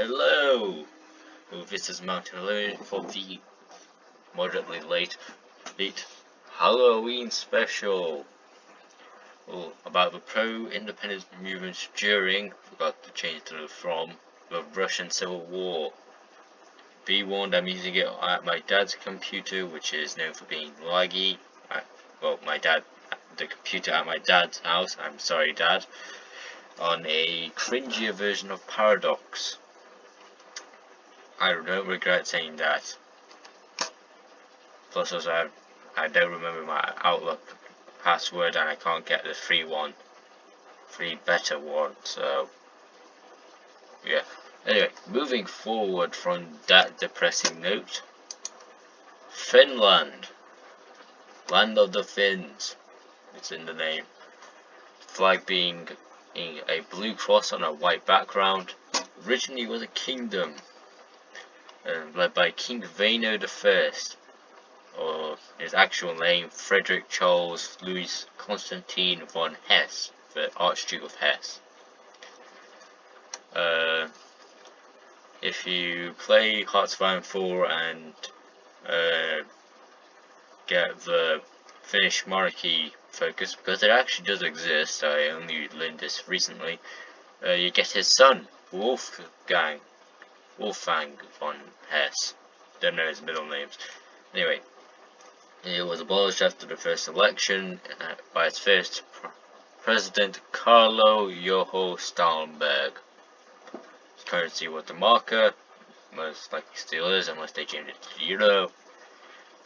Hello! This is Mounthill for the moderately late Halloween special. About the pro-independence movements during, forgot to change to the from, the Russian Civil War. Be warned, I'm using it at my dad's computer, which is known for being laggy. The computer at my dad's house, I'm sorry Dad, on a cringier version of Paradox. I don't regret saying that. Plus also I don't remember my Outlook password and I can't get the free better one, so yeah. Anyway, moving forward from that depressing note, Finland, land of the Finns, it's in the name. Flag being a blue cross on a white background. Originally was a kingdom, led by King Vano I, or his actual name, Frederick Charles Louis Constantine von Hesse, the Archduke of Hesse. If you play Hearts of Iron 4 and get the Finnish monarchy focus, because it actually does exist, I only learned this recently, you get his son, Wolfgang von Hesse. Don't know his middle names. Anyway, it was abolished after the first election by its first president, Carlo Joho Stallenberg. Its currency was the marker, most likely still is unless they changed it to euro,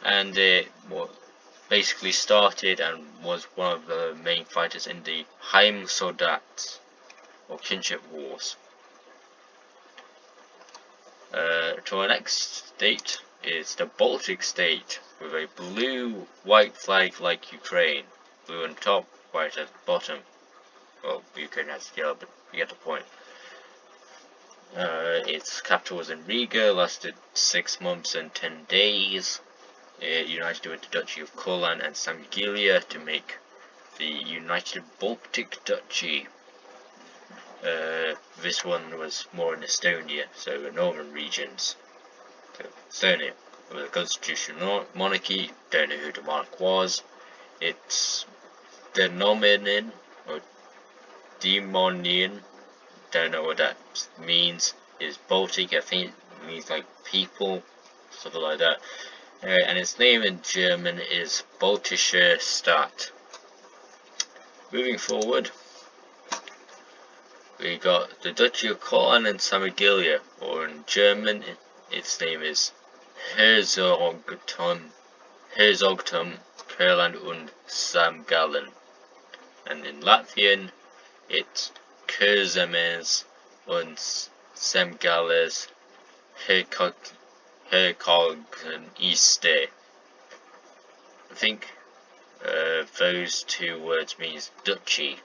and it basically started and was one of the main fighters in the Heimsoldat, or kinship wars. To our next state is the Baltic state, with a blue-white flag like Ukraine. Blue on top, white at the bottom. Well, Ukraine has yellow, but you get the point. Its capital was in Riga, lasted 6 months and 10 days. It united with the Duchy of Courland and Samgilia to make the United Baltic Duchy. This one was more in Estonia, so the northern regions. So Estonia, with a constitutional monarchy, don't know who the monarch was. Its denominion, or demonian, don't know what that means, is Baltic. I think it means like people, something like that. And its name in German is Baltische Stadt. Moving forward, we got the Duchy of Courland and Samgilia, or in German, its name is Herzogtum Courland und Samgallen, and in Latvian, it's Kurzemes und Semgales Herkogeniste. I think those two words means duchy.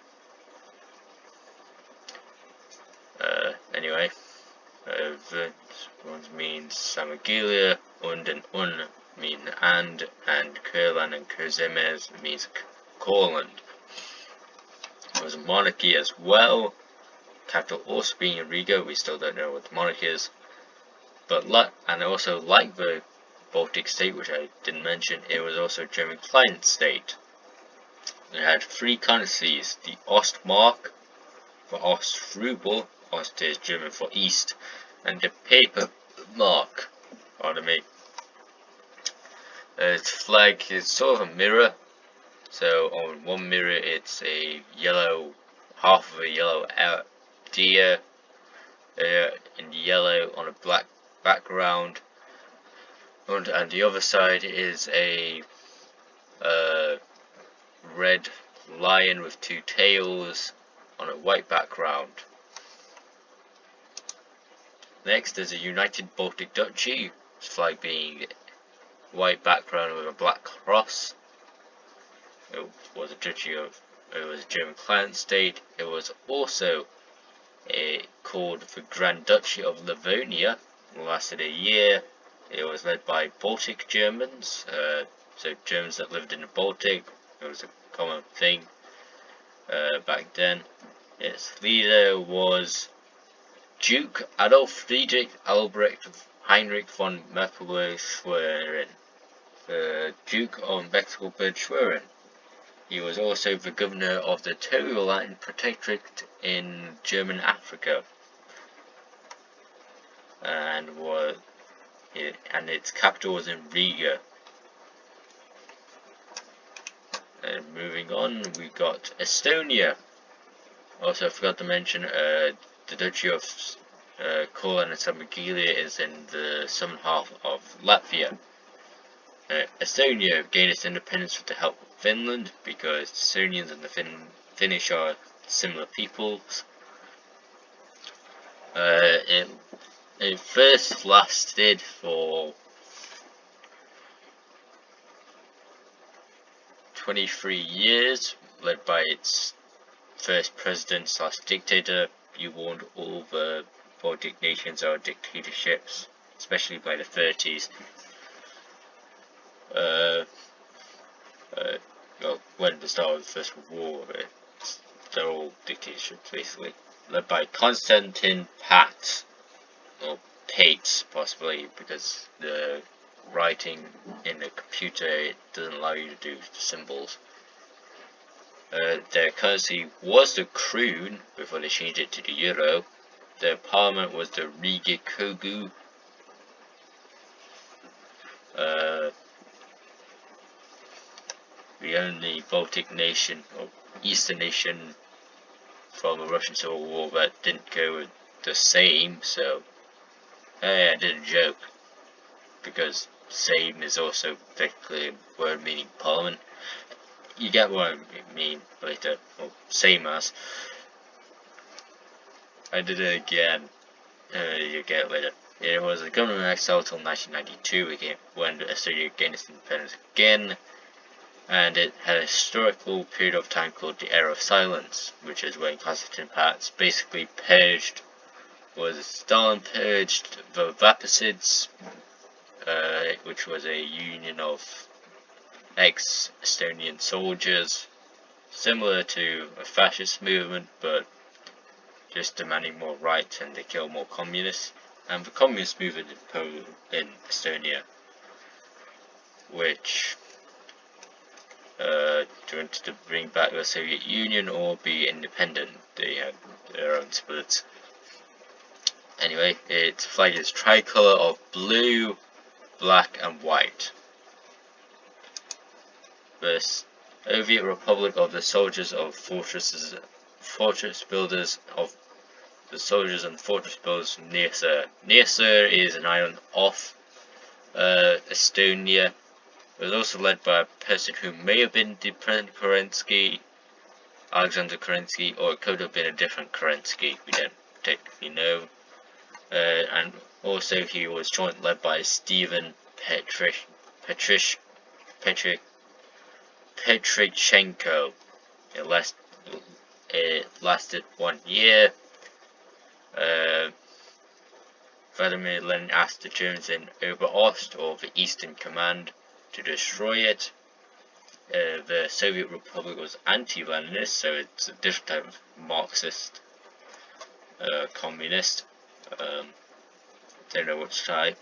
Anyway, that one means Samgilia, und mean and Courland and Kurzemes means Courland. It was a monarchy as well, capital also being in Riga. We still don't know what the monarchy is, but and also like the Baltic state, which I didn't mention, it was also a German client state. It had 3 currencies: the Ostmark for Ostrubel, Ost is German for East, and the paper mark, its flag is sort of a mirror. So on one mirror it's a yellow, half of a yellow deer in yellow on a black background, and the other side is a red lion with 2 tails on a white background. Next is a United Baltic Duchy, its flag being white background with a black cross. It was a German client state. It was also called the Grand Duchy of Livonia. It lasted a year. It was led by Baltic Germans, so Germans that lived in the Baltic. It was a common thing back then. Its leader was Duke Adolf Friedrich Albrecht Heinrich von Mecklenburg-Schwerin, the Duke of Mecklenburg-Schwerin. He was also the governor of the Territorial Latin Protectorate in German Africa, and its capital was in Riga. And moving on, we got Estonia. Also, I forgot to mention the Duchy of Courland and Samogilia is in the southern half of Latvia. Estonia gained its independence with the help of Finland, because the Estonians and the Finnish are similar peoples. It first lasted for 23 years, led by its first president / dictator. He warned all the Baltic nations are dictatorships, especially by the 30s. Well, when the start of the First World War, they're all dictatorships basically, led by Konstantin Pat, or Pates possibly, because the writing in the computer, it doesn't allow you to do symbols. Their currency was the kroon before they changed it to the euro. Their parliament was the Riga Kogu. The only Baltic nation, or Eastern nation, from the Russian Civil War that didn't go with the same, so hey, I did a joke, because same is also technically a word meaning parliament. You get what I mean later, or same as. I did it again, you get it later. It was a government in exile until 1992 again, when Estonia gained its independence again, and it had a historical period of time called the Era of Silence, which is when Konstantin Pats basically Stalin purged the Vapasids, which was a union of ex-Estonian soldiers, similar to a fascist movement, but just demanding more rights, and they kill more communists. And the communist movement in Estonia, which wanted to bring back the Soviet Union or be independent. They had their own splits. Anyway, its flag is tricolour of blue, black and white. The Soviet Republic of the Soldiers and Fortress Builders from Nicer. Nicer is an island off Estonia. It was also led by a person who may have been the President Kerensky, Alexander Kerensky, or it could have been a different Kerensky, we don't technically know. And also he was jointly led by Stephen Petrichenko. It lasted 1 year. Vladimir Lenin asked the Germans in Oberost, or the Eastern Command, to destroy it. The Soviet Republic was anti-Leninist, so it's a different type of Marxist, communist. Don't know which type.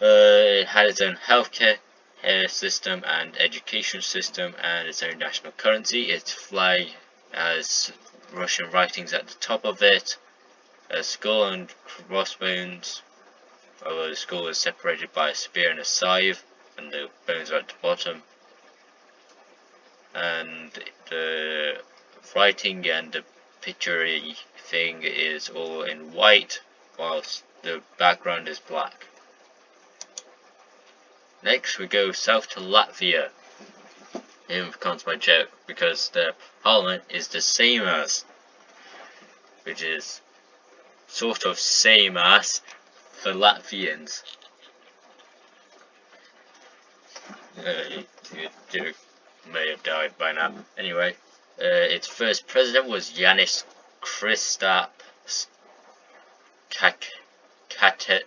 It had its own healthcare system and education system, and its own national currency. Its flag has Russian writings at the top of it, a skull and crossbones, although the skull is separated by a spear and a scythe, and the bones are at the bottom. And the writing and the picture-y thing is all in white, whilst the background is black. Next we go south to Latvia. Here comes my joke, because the parliament is the same as, which is sort of same as for Latvians. You may have died by now. Anyway, its first president was Yanis Kristaps Kaste.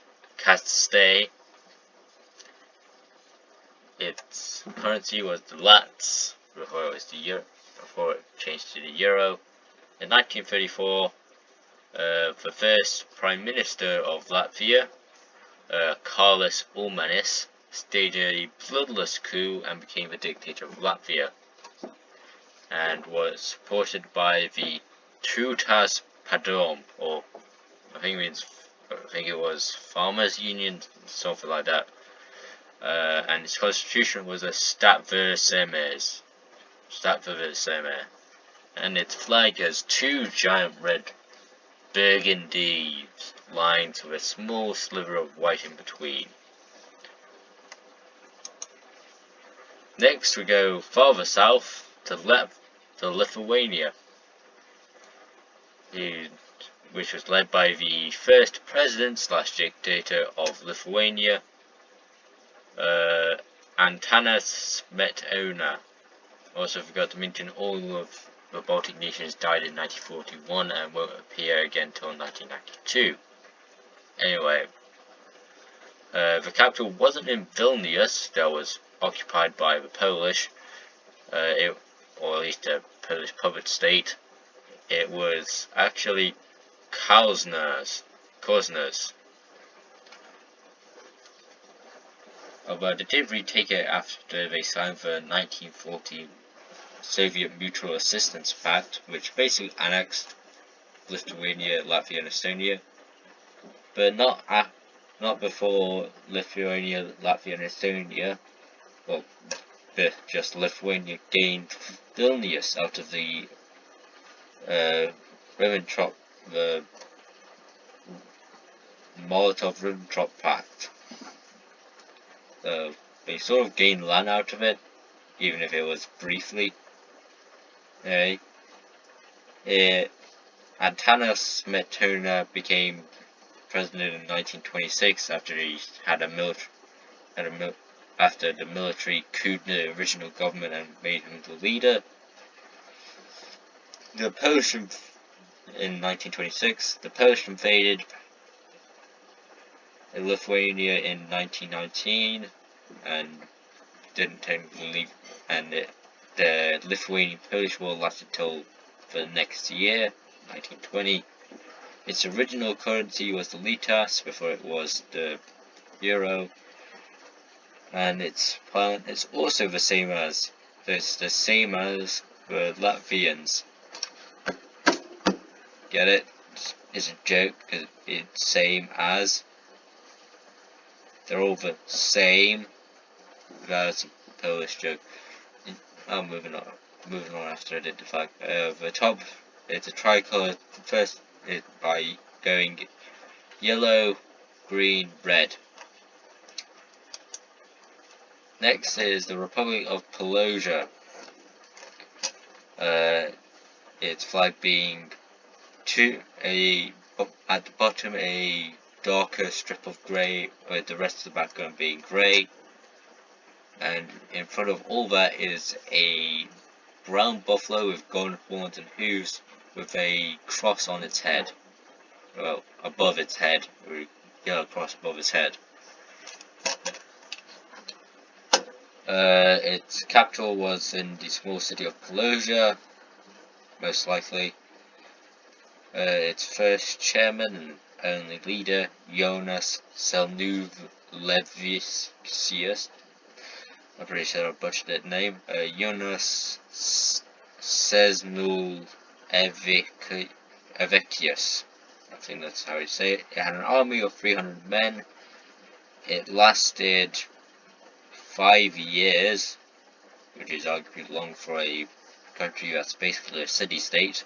Its currency was the lats before it changed to the euro. In 1934, The first Prime Minister of Latvia, Karlis Ulmanis, staged a bloodless coup and became the dictator of Latvia, and was supported by the Tautas Padom, or I think it was Farmers Union, something like that. And its constitution was a Statversemes, and its flag has two giant red burgundy lines with a small sliver of white in between. Next we go farther south to Lithuania, which was led by the first president / dictator of Lithuania, Antanas Smetona. Also forgot to mention all of the Baltic nations died in 1941 and won't appear again until 1992. Anyway, the capital wasn't in Vilnius, that was occupied by the Polish, or at least a Polish puppet state. It was actually Kaunas. Although they did retake it after they signed the 1940 Soviet Mutual Assistance Pact, which basically annexed Lithuania, Latvia and Estonia, but not before Lithuania, Latvia and Estonia, well, just Lithuania gained Vilnius out of the the Molotov-Ribbentrop Pact. They sort of gained land out of it, even if it was briefly. Antanas Smetona became president in 1926 after he had after the military couped the original government and made him the leader. In 1926, the Polish invaded Lithuania in 1919 and didn't technically leave, and the Lithuanian-Polish War lasted till the next year, 1920. Its original currency was the litas before it was the euro, and its parliament is also the same as the the Latvians. Get it? It's a joke because it's same as. They're all the same. That's a Polish joke. I'm moving on after I did the fact. The top, it's a tricolour. First, by going yellow, green, red. Next is the Republic of Polosia. Its flag being at the bottom a darker strip of grey, with the rest of the background being grey, and in front of all that is a brown buffalo with golden horns and hooves with a cross on its head, well, above its head, or a yellow cross above its head. Its capital was in the small city of Polosia, most likely. Its first chairman and only leader, Jonas Selnuvlevicius, I'm pretty sure I butchered that name, Jonas Selnuvlevicius, I think that's how you say it. It had an army of 300 men. It lasted 5 years, which is arguably long for a country that's basically a city-state.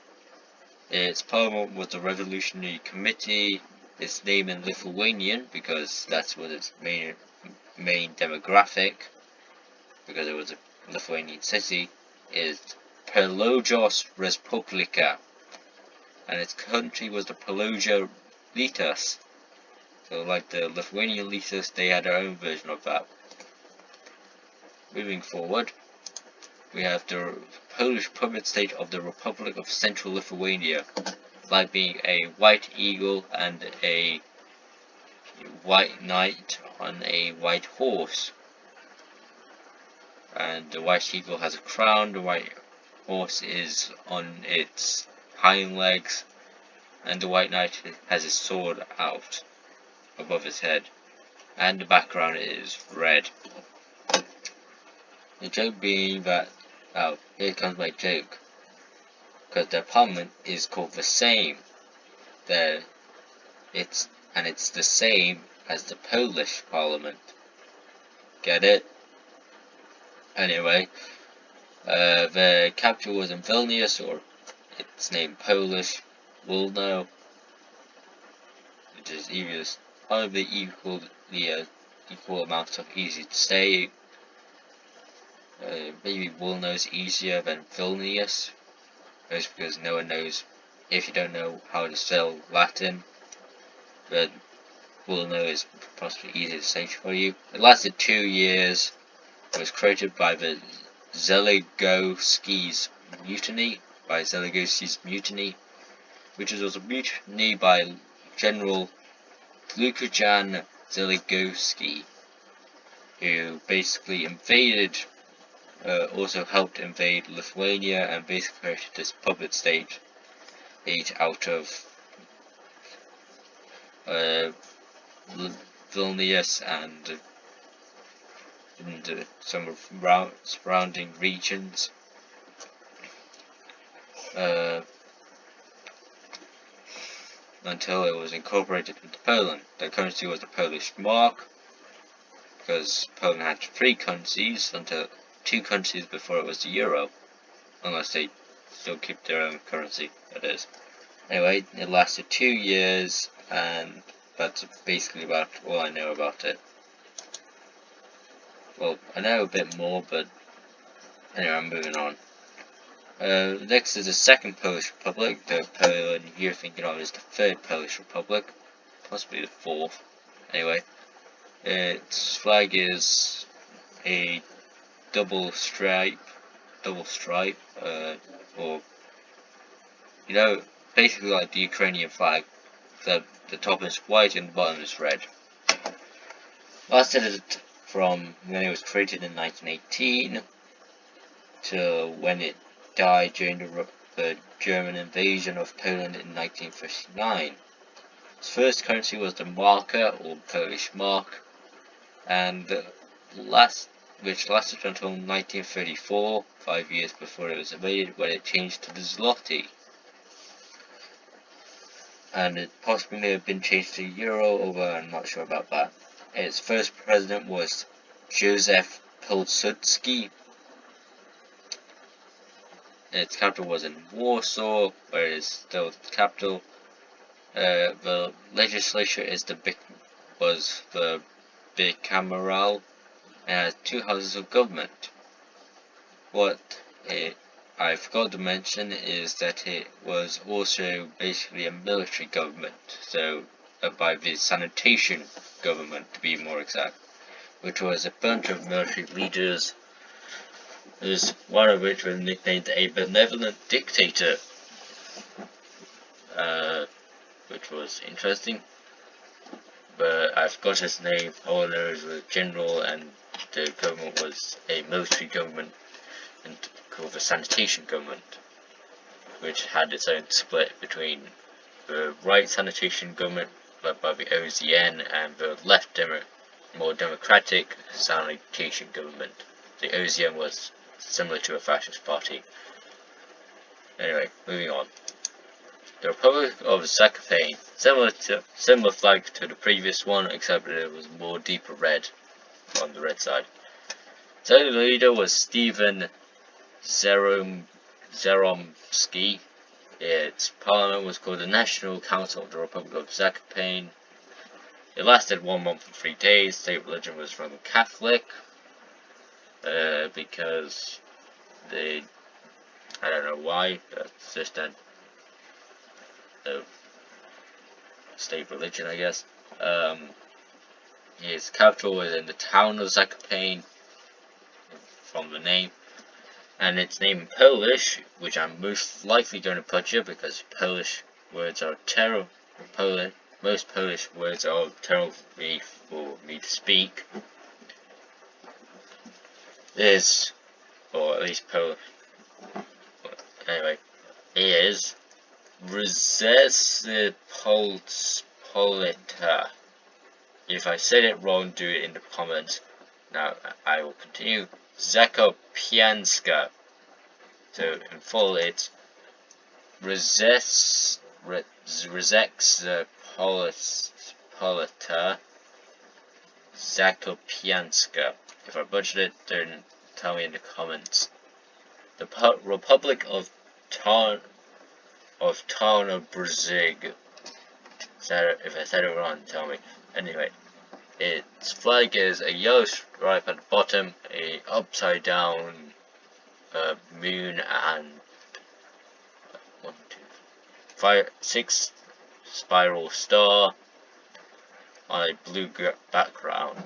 Its parliament was the Revolutionary Committee. Its name in Lithuanian, because that's what its main demographic, because it was a Lithuanian city, is Polojos Respublika, and its country was the Polosia Litas. So like the Lithuanian Litas, they had their own version of that. Moving forward, we have the Polish puppet state of the Republic of Central Lithuania, flag being a white eagle and a white knight on a white horse. And the white eagle has a crown, the white horse is on its hind legs, and the White Knight has his sword out above his head, and the background is red. The joke being that, oh, here comes my joke, because their parliament is called the same. It's the same as the Polish parliament. Get it? Anyway, the capital was in Vilnius, or its name Polish, Wilno, which is probably equal amount of easy to say. Maybe Wilno is easier than Vilnius, just because no one knows, if you don't know how to spell Latin, but Wilno is possibly easier to say for you. It lasted 2 years. It was created by the Zeligowski's mutiny, which was a mutiny by General Lukajan Zeligowski, who basically also helped invade Lithuania, and basically created this puppet state out of Vilnius and some surrounding regions. Until it was incorporated into Poland. The currency was the Polish mark, because Poland had 3 currencies until 2 currencies before it was the euro, unless they still keep their own currency, that is. Anyway, it lasted 2 years, and that's basically about all I know about it. Well, I know a bit more, but anyway, I'm moving on. Next is the Second Polish Republic. The Poland you're thinking of is the Third Polish Republic, possibly the 4th. Anyway, its flag is a double stripe, or basically like the Ukrainian flag. The top is white and the bottom is red. Lasted from when it was created in 1918 to when it died during the German invasion of Poland in 1939. Its first currency was the marka, or Polish mark, and which lasted until 1934, 5 years before it was invaded, when it changed to the zloty. And it possibly may have been changed to euro, although I'm not sure about that. Its first president was Józef Pilsudski. Its capital was in Warsaw, where it is still the capital. The legislature was the bicameral, and has 2 houses of government. What I forgot to mention is that it was also basically a military government, so by the sanitation government to be more exact, which was a bunch of military leaders, one of which was nicknamed a benevolent dictator, which was interesting, but I forgot his name. All I know is was a general, and the government was a military government, and called the sanitation government, which had its own split between the right sanitation government led by the OZN and the left more democratic sanitation government. The OZN was similar to a fascist party. Anyway, moving on. The Republic of Zakopane, similar flag to the previous one, except that it was more deeper red on the red side. So the leader was Stephen Zeromsky. Its parliament was called the National Council of the Republic of Zakopane. It lasted 1 month and 3 days. State religion was Roman Catholic, because I don't know why, but it's just a state religion, I guess. Its capital was in the town of Zakopane, from the name, and its name in Polish, which I'm most likely going to butcher because Polish words are terrible. Most Polish words are terrible for me to speak. Or at least Polish. Anyway, is Rzeczpospolita. If I said it wrong, do it in the comments. Now I will continue. Zakopianska. So in full, it's Rzeczpospolita Zakopianska. If I butchered it, don't tell me in the comments. The Republic of Tarnobrzeg. If I said it wrong, tell me. Anyway, its flag is a yellow stripe at the bottom, a upside down moon, and 6 spiral star on a blue background.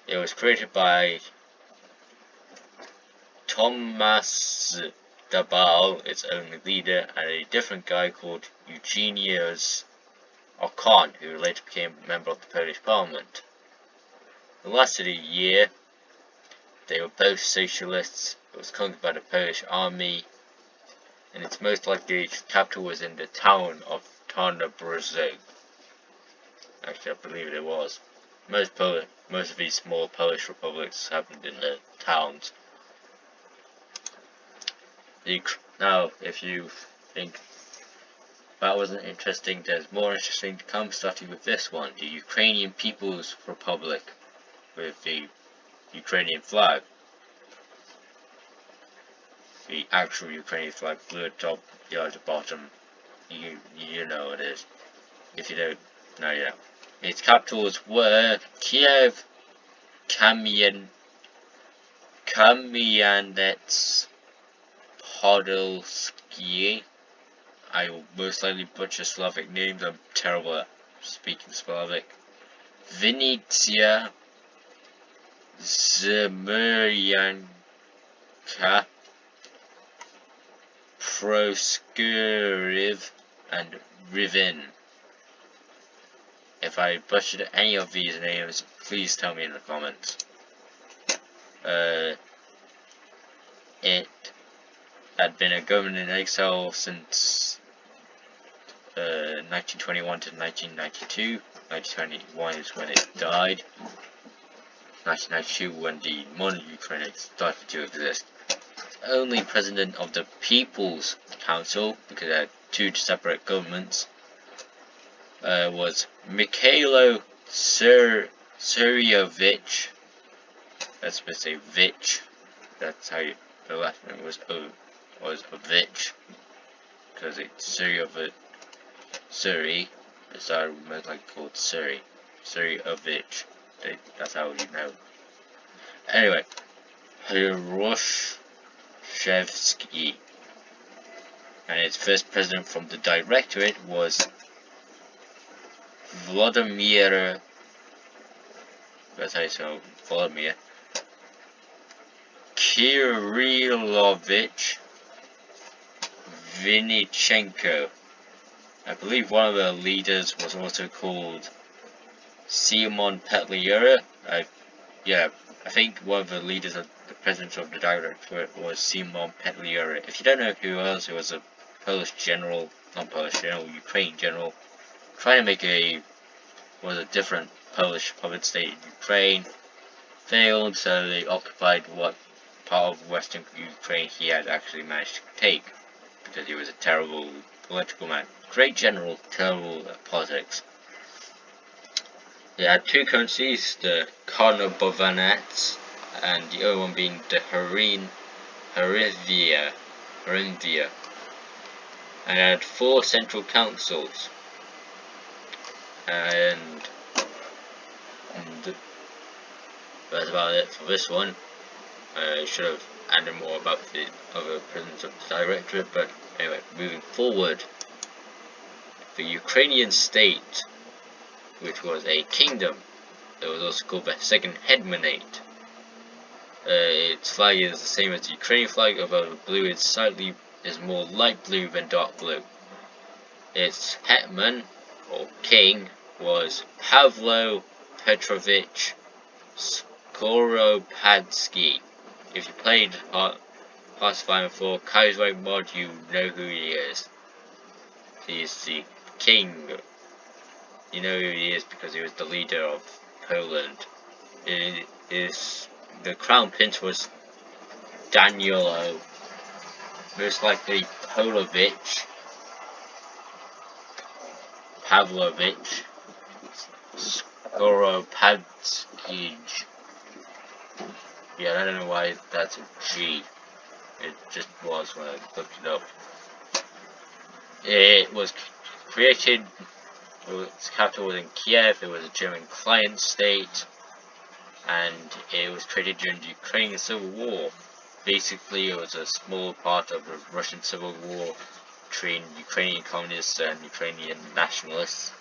It was created by Thomas Dabal, its only leader, and a different guy called Eugenius Ocon, who later became a member of the Polish Parliament. It lasted a year. They were both socialists. It was conquered by the Polish army, and its most likely capital was in the town of Tarnobrzeg. Actually, I believe it was. Most of these small Polish republics happened in the towns. Now, if you think that wasn't interesting, there's more interesting to come, starting with this one. The Ukrainian People's Republic, with the Ukrainian flag. The actual Ukrainian flag, blue at top, yellow at the bottom. You know what it is. If you don't know, you know. Its capitals were Kiev, Kamianets, Podolsky. I will most likely butcher Slavic names. I'm terrible at speaking Slavic. Vinnytsia, Zemuryanka, Proskuriv, and Rivin. If I butchered any of these names, please tell me in the comments. It had been a government in exile since 1921 to 1992. 1921 is when it died. 1992 when the modern Ukraine started to exist. Only president of the People's Council, because they had 2 separate governments, was Mikhailo Suryovich. That's supposed to say Vich. That's how the last name was a Vich, because it's Suri. It's most likely called Suryovich. That's how you know. Anyway, Hiroshevsky, and its first president from the Directorate was Vladimir. That's how you spell Vladimir. Kirillovich Vinichenko. I believe one of the leaders was also called Simon Petliura. I think one of the leaders of the president of the Directorate was Simon Petliura. If you don't know who else, it was a Polish general, Ukraine general, trying to make a different Polish puppet state in Ukraine. Failed, so they occupied what part of western Ukraine he had actually managed to take, because he was a terrible political man. Great general, terrible at politics. They had 2 currencies, the Karnobovanets and the other one being the Hryvnia. And it had 4 central councils. And that's about it for this one. I should have added more about the other presidents of the Directorate, but anyway, moving forward. The Ukrainian state, which was a kingdom, it was also called the Second Hetmanate. Its flag is the same as the Ukrainian flag, although the blue is more light blue than dark blue. Its hetman, or king, was Pavlo Petrovich Skoropadsky. If you played Hearts of Iron 4 Kaiserreich mod, you know who he is. He is the king. You know who he is because he was the leader of Poland. It is the crown prince was Danilo, most likely Pavlovich Skoropadskij. Yeah, I don't know why that's a G. It just was when I looked it up. It was created, its capital was in Kiev, it was a German client state, and it was created during the Ukrainian Civil War. Basically, it was a small part of the Russian Civil War between Ukrainian communists and Ukrainian nationalists.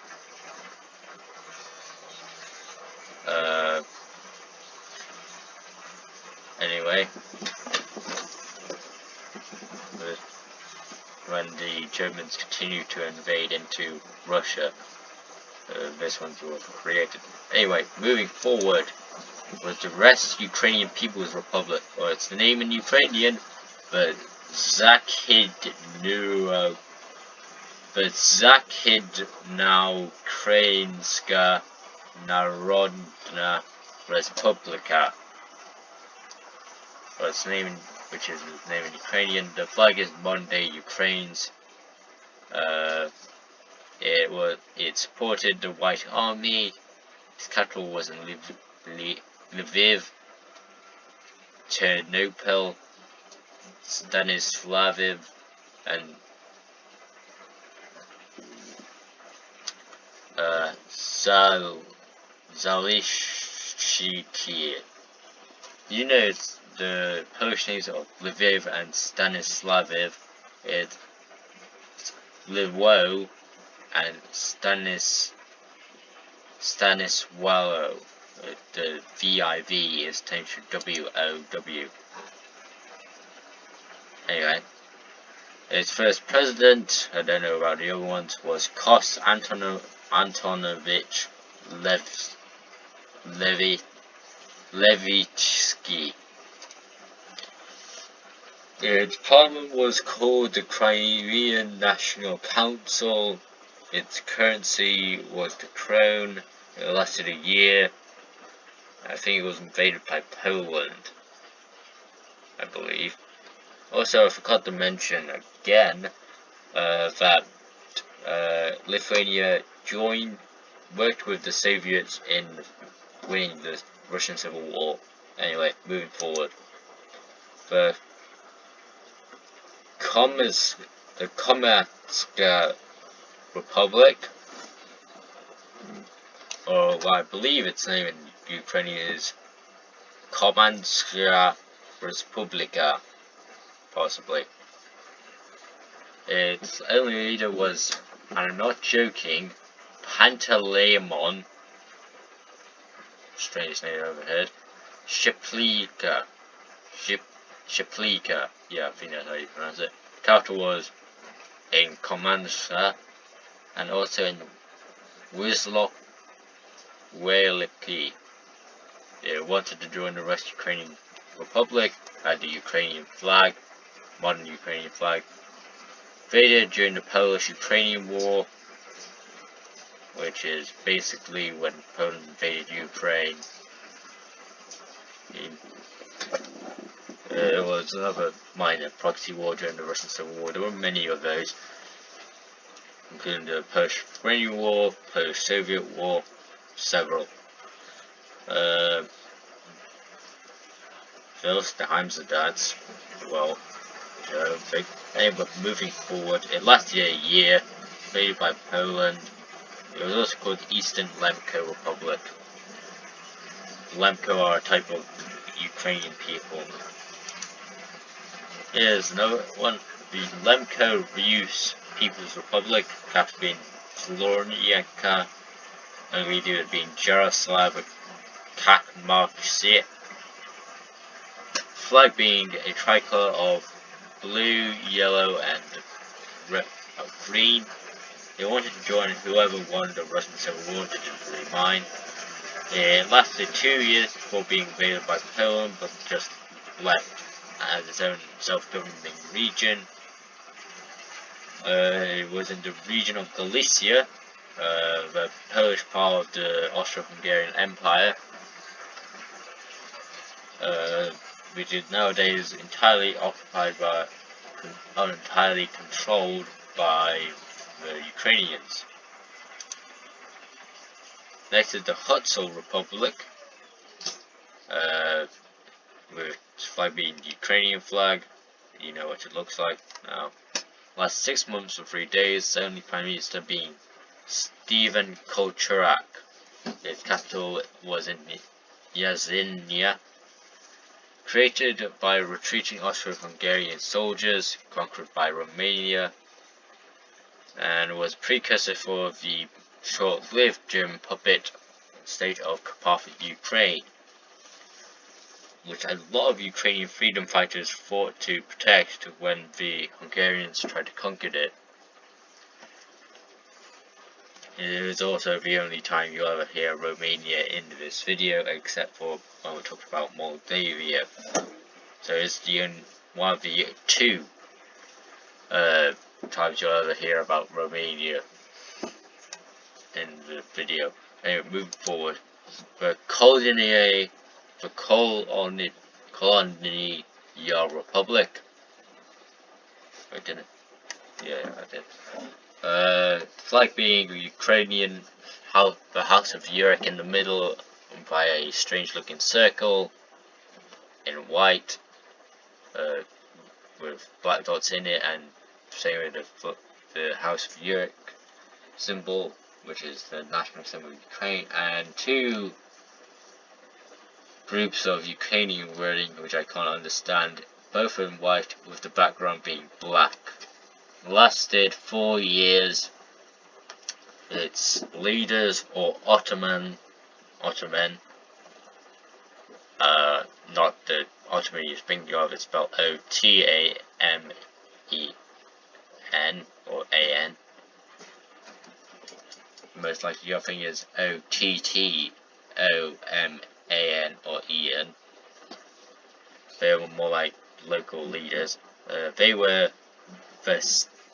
Anyway, when the Germans continued to invade into Russia, this one was created. Anyway, moving forward was the Rest Ukrainian People's Republic, or it's the name in Ukrainian, but Zakhidna Ukrainska Narodna Respublika, or its name, which is the name in Ukrainian. The flag is modern day Ukraine's. It supported the White Army. Its capital was in Lviv, Ternopil, Stanislaviv, and Zalishiki. You know the Polish names of Lviv and Stanislaviv. It's Lwo and Staniswalo. The VIV is changed to WOW. Anyway, its first president, I don't know about the other ones, was Kos Antonovich Levitsky. Its parliament was called the Crimean National Council. Its currency was the krone. It lasted a year. I think it was invaded by Poland, I believe. Also, I forgot to mention again that Lithuania worked with the Soviets in winning the Russian Civil War. Anyway, moving forward. The Komatska Republic, or I believe its name in Ukrainian is Komanska Respublika, possibly. Its only leader was, and I'm not joking, Panteleimon, strangest name I've ever heard, Shiplika, yeah, I think that's how you pronounce it. The capital was in Komanska, and also in Wisloch Weliki. They wanted to join the West Ukrainian Republic, had the Ukrainian flag, modern Ukrainian flag. Invaded during the Polish-Ukrainian War, which is basically when Poland invaded Ukraine. It was another minor proxy war during the Russian Civil War. There were many of those, including the Polish-Ukrainian War, Polish-Soviet War, several. Those times of that, well, I don't think. Anyway, moving forward, it lasted a year, invaded by Poland. It was also called Eastern Lemko Republic. Lemko are a type of Ukrainian people. Here's another one, the Lemko Rus People's Republic, capital being Floryanka, and leader being Jaroslav Kaczmarczyk. Flag being a tricolor of blue, yellow, and green. They wanted to join whoever won the Russian Civil War, didn't really mind. It lasted 2 years before being invaded by Poland, but just left as its own self-governing region. It was in the region of Galicia, the Polish part of the Austro-Hungarian Empire, which is nowadays entirely occupied by, or entirely controlled by the Ukrainians. Next is the Mounthill Republic, with its flag being the Ukrainian flag. You know what it looks like now. Last 6 months and 3 days, the only Prime Minister being Stephen Kocharak. Its capital was in Yazinia. Created by retreating Austro-Hungarian soldiers conquered by Romania, and was precursor for the short-lived German puppet state of Carpathian Ukraine, which a lot of Ukrainian freedom fighters fought to protect when the Hungarians tried to conquer it. It is also the only time you'll ever hear Romania in this video, except for when we talk about Moldavia. So it's one of the two times you'll ever hear about Romania in the video. Anyway, moving forward, the Colonia Republic. I didn't. Yeah, I did. Flag being Ukrainian, the House of Uruk in the middle by a strange-looking circle in white, with black dots in it, and same with the House of Uruk symbol, which is the national symbol of Ukraine, and two groups of Ukrainian wording which I can't understand, both in white with the background being black. Lasted 4 years. Its leaders, or Ottoman, not the Ottoman you're thinking of, it's spelled Otamen or AN. Most likely your thing is Otttoman or EN. They were more like local leaders. They were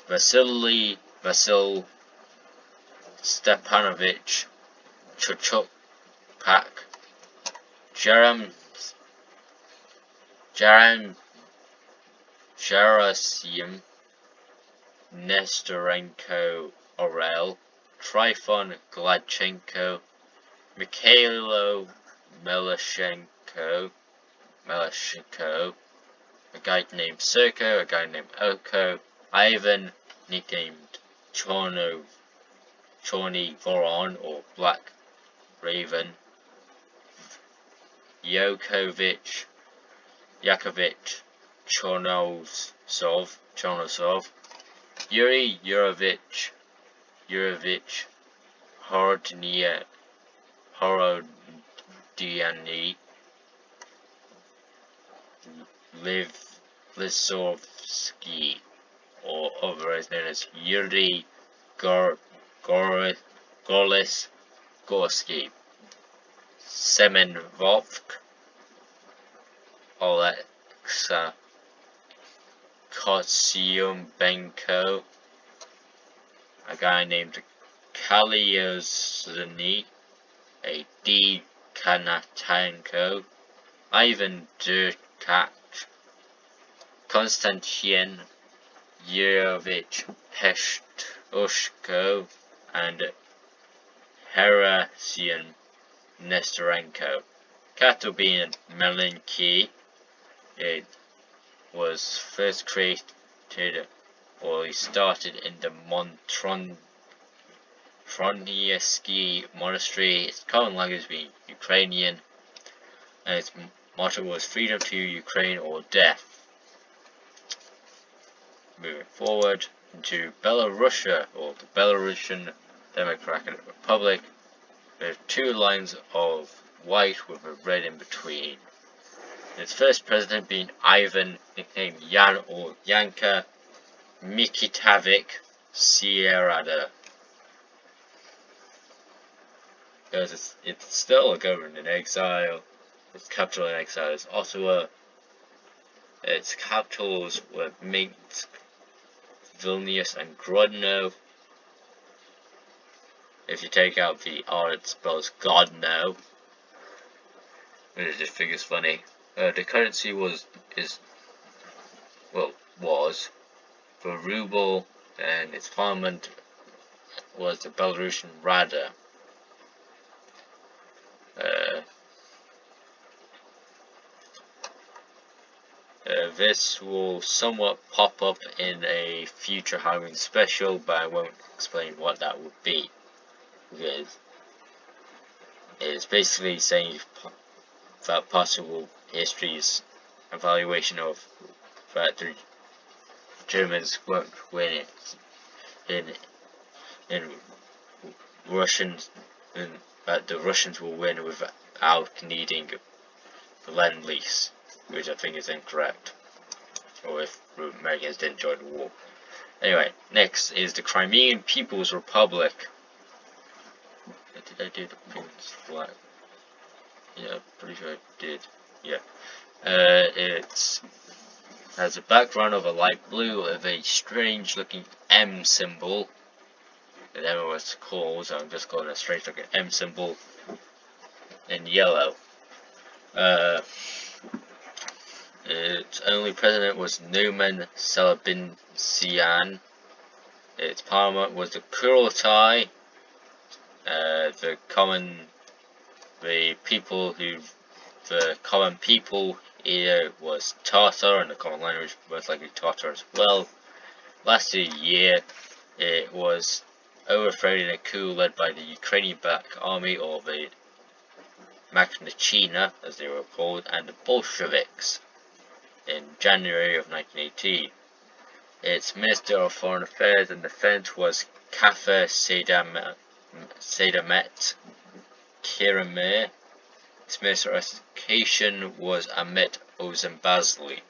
Vasil Stepanovich Chuchuk, Gerasim Nestorenko Orel, Trifon Gladchenko, Mikhailo Melashenko, a guy named Serko, a guy named Oko, Ivan, nicknamed Chorny Voron or Black Raven, Yakovich Chornosov, Yuri Yurovich Horodiani, Lizovsky, or otherwise known as Yuri Gorsky, Semenvovk, Alexa Kotsiumbenko, a guy named Kaliozny, a D. Kanatenko, Ivan Durkach, Konstantin Yurovich Peshtushko, and Herasian Nestorenko. Capital being Melinki. It was first created, or started in the Tronievsky Monastery. Its common language being Ukrainian, and its motto was freedom to Ukraine or death. Moving forward into Belarusia, or the Belarusian Democratic Republic, there are 2 lines of white with a red in between. Its first president being Ivan, nicknamed Yan or Yanka Mikitavik Sierrada. Because it's still a government in exile. Its capital in exile is Ottawa. Its capitals were Minsk, Vilnius, and Grodno. If you take out the R, it spells Godno. I just think it's funny. The currency was the ruble, and its parliament was the Belarusian Rada. This will somewhat pop up in a future Halloween special, but I won't explain what that would be, because it's basically saying that possible history's evaluation of that the Germans won't win it in Russians, and that the Russians will win without needing the Lend-Lease, which I think is incorrect, or if Americans didn't join the war. Anyway, next is the Crimean People's Republic. Did I do the People's flag? Yeah, pretty sure I did. Yeah. It has a background of a light blue with a strange looking M symbol. I don't know what it's called, so I'm just calling it a strange looking M symbol in yellow. Its only president was Numan Celebinsian. Its parliament was the Kurultai. The common people here was Tatar, and the common language most likely Tatar as well. Last year, it was overthrown in a coup led by the Ukrainian-backed army, or the Makhachina, as they were called, and the Bolsheviks in January of 1918. Its Minister of Foreign Affairs and Defense was Kafer Sedamet Kirimir. Its Minister of Education was Amit Ozanbazli.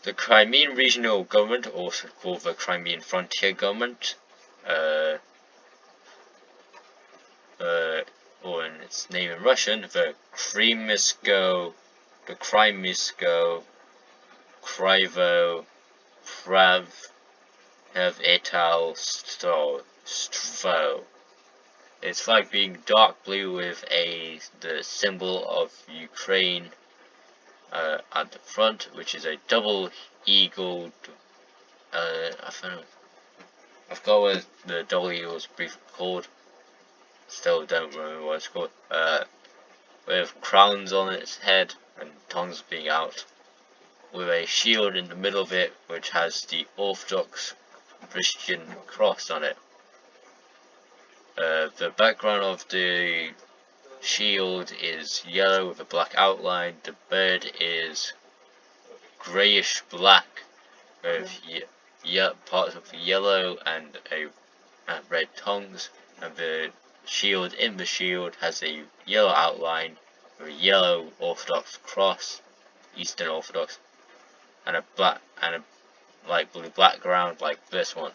The Crimean Regional Government, also called the Crimean Frontier Government, or in its name in Russian, the Krymsko Kryvo Prav Etal Stvo. Its flag being dark blue with the symbol of Ukraine at the front, which is a double eagled. I forgot what the double eagle is briefly called. Still don't remember what it's called. With crowns on its head and tongues being out, with a shield in the middle of it, which has the Orthodox Christian cross on it. The background of the shield is yellow with a black outline. The bird is greyish black with parts of yellow and red tongues, and the shield in the shield has a yellow outline with a yellow Orthodox cross, Eastern Orthodox, and a light blue background like this one.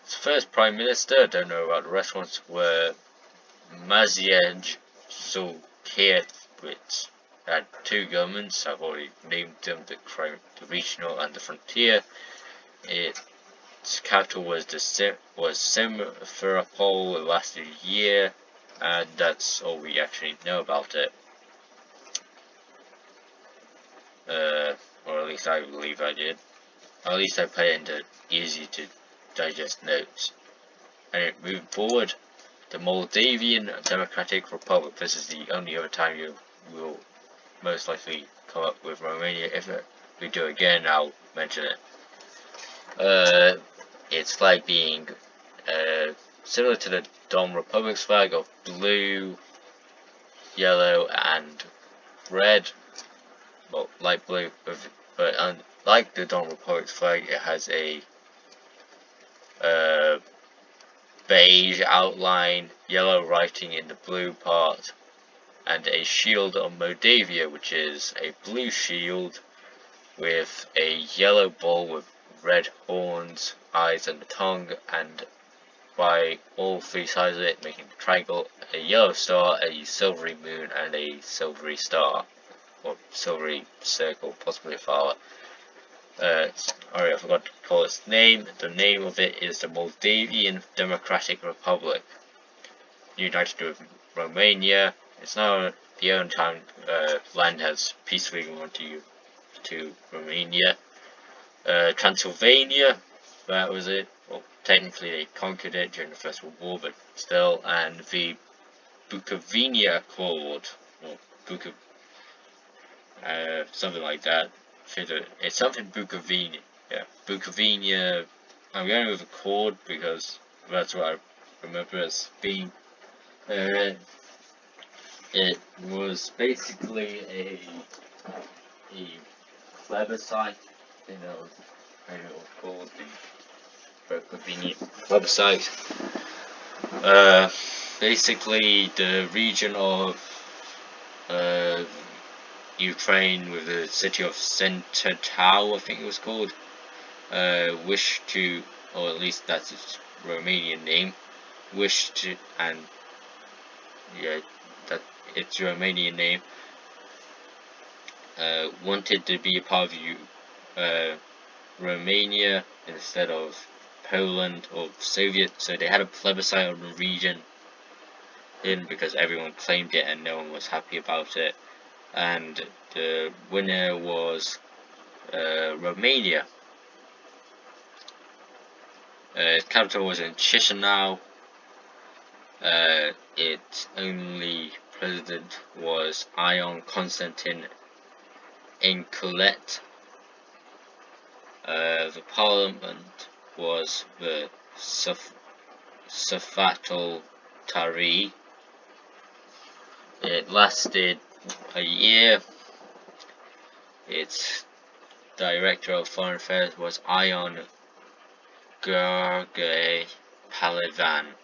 Its first Prime Minister, I don't know about the rest ones, were Maciej Sulkiewicz. Had two governments. I've already named them, the regional and the frontier. Its capital was Simferopol. It lasted a year, and that's all we actually know about it. Or at least I believe I did. At least I put it into easy to digest notes. And moving forward, the Moldavian Democratic Republic. This is the only other time you will most likely come up with Romania. If we do again, I'll mention it. Its flag being similar to the Dom Republic's flag of blue, yellow, and red. Well, light blue, but unlike the Dom Republic's flag, it has a beige outline, yellow writing in the blue part, and a shield of Moldavia, which is a blue shield with a yellow bull with red horns, eyes and a tongue, and by all three sides of it making a triangle, a yellow star, a silvery moon, and a silvery star, or silvery circle, possibly a flower. Alright, I forgot to call its name. The name of it is the Moldavian Democratic Republic, united with Romania. It's now the only time land has peacefully gone to Romania. Transylvania, that was it. Well, technically they conquered it during the First World War, but still. And the Bukovina Accord, or something like that. It's something Bukovina. Yeah, Bukovina. I'm going with Accord because that's what I remember as being. It was basically a plebiscite. You know, it was called the Bukovina plebiscite. Basically, the region of Ukraine with the city of Centertau, I think it was called, wished to, or at least that's its Romanian name, wished to, and yeah, that its Romanian name, wanted to be a part of Romania instead of Poland or Soviet, so they had a plebiscite on the region because everyone claimed it and no one was happy about it, and the winner was Romania. Its capital was in Chisinau. Its only president was Ion Constantin Enculet. The parliament was the Safatul Tari. It lasted a year. Its director of foreign affairs was Ion Gheorghe Palevan.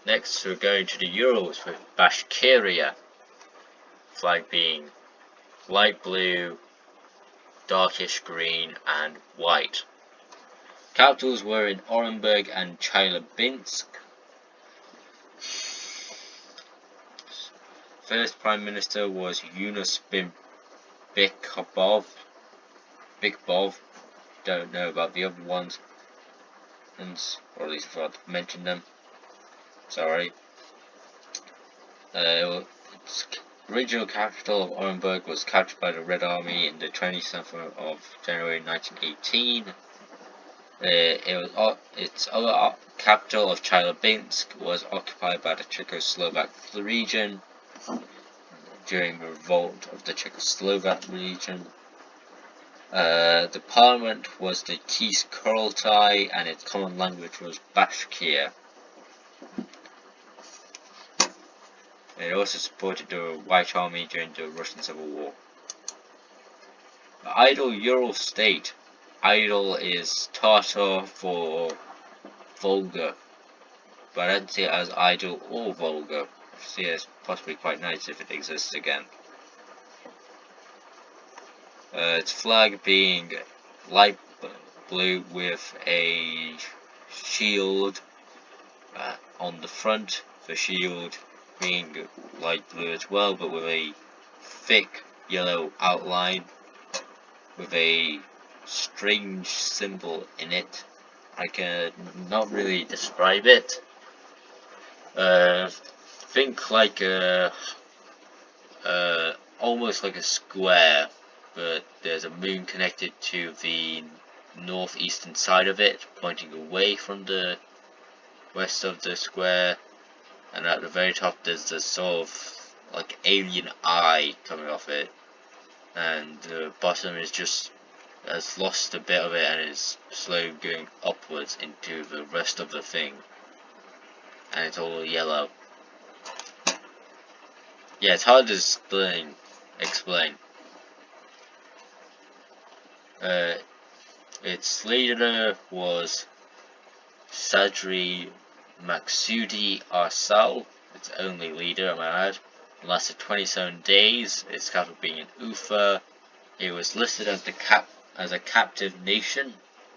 Next we're going to the Urals with Bashkiria, flag being light blue, darkish green and white. Capitals were in Orenburg and Chelyabinsk. First Prime Minister was Yunus bin Bikbov. Don't know about the other ones, or at least I forgot to mention them. Sorry. Its original capital of Orenburg was captured by the Red Army in the 27th of January 1918. Its other capital of Chelyabinsk was occupied by the Czechoslovak region during the revolt of the Czechoslovak region. The parliament was the Tis Kurultai and its common language was Bashkir. It also supported the White Army during the Russian Civil War. The Idle Ural state. Idle is Tatar for vulgar, but I don't see it as idle or vulgar. I see it as possibly quite nice if it exists again. Its flag being light blue with a shield on the front, the shield being light blue as well, but with a thick yellow outline with a strange symbol in it. I can not really describe it. Think like almost like a square, but there's a moon connected to the northeastern side of it, pointing away from the west of the square, and at the very top there's this sort of like alien eye coming off it, and the bottom is just has lost a bit of it and is slowly going upwards into the rest of the thing, and it's all yellow. Yeah, it's hard to explain. Its leader was Sadri Maksudi Arsal, its only leader, I might add. lasted 27 days, its capital being in Ufa. It was listed as a captive nation.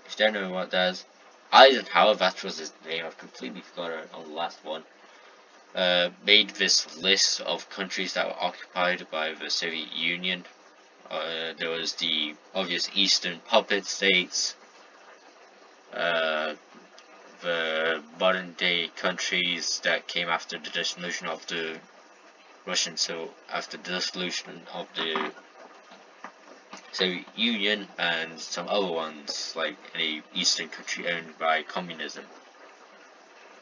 If you don't know what that is, Eisenhower, that was his name, I've completely forgotten on the last one, made this list of countries that were occupied by the Soviet Union. There was the obvious Eastern Puppet States, the modern day countries that came after the dissolution of the after the dissolution of the Soviet Union, and some other ones like any Eastern country owned by communism.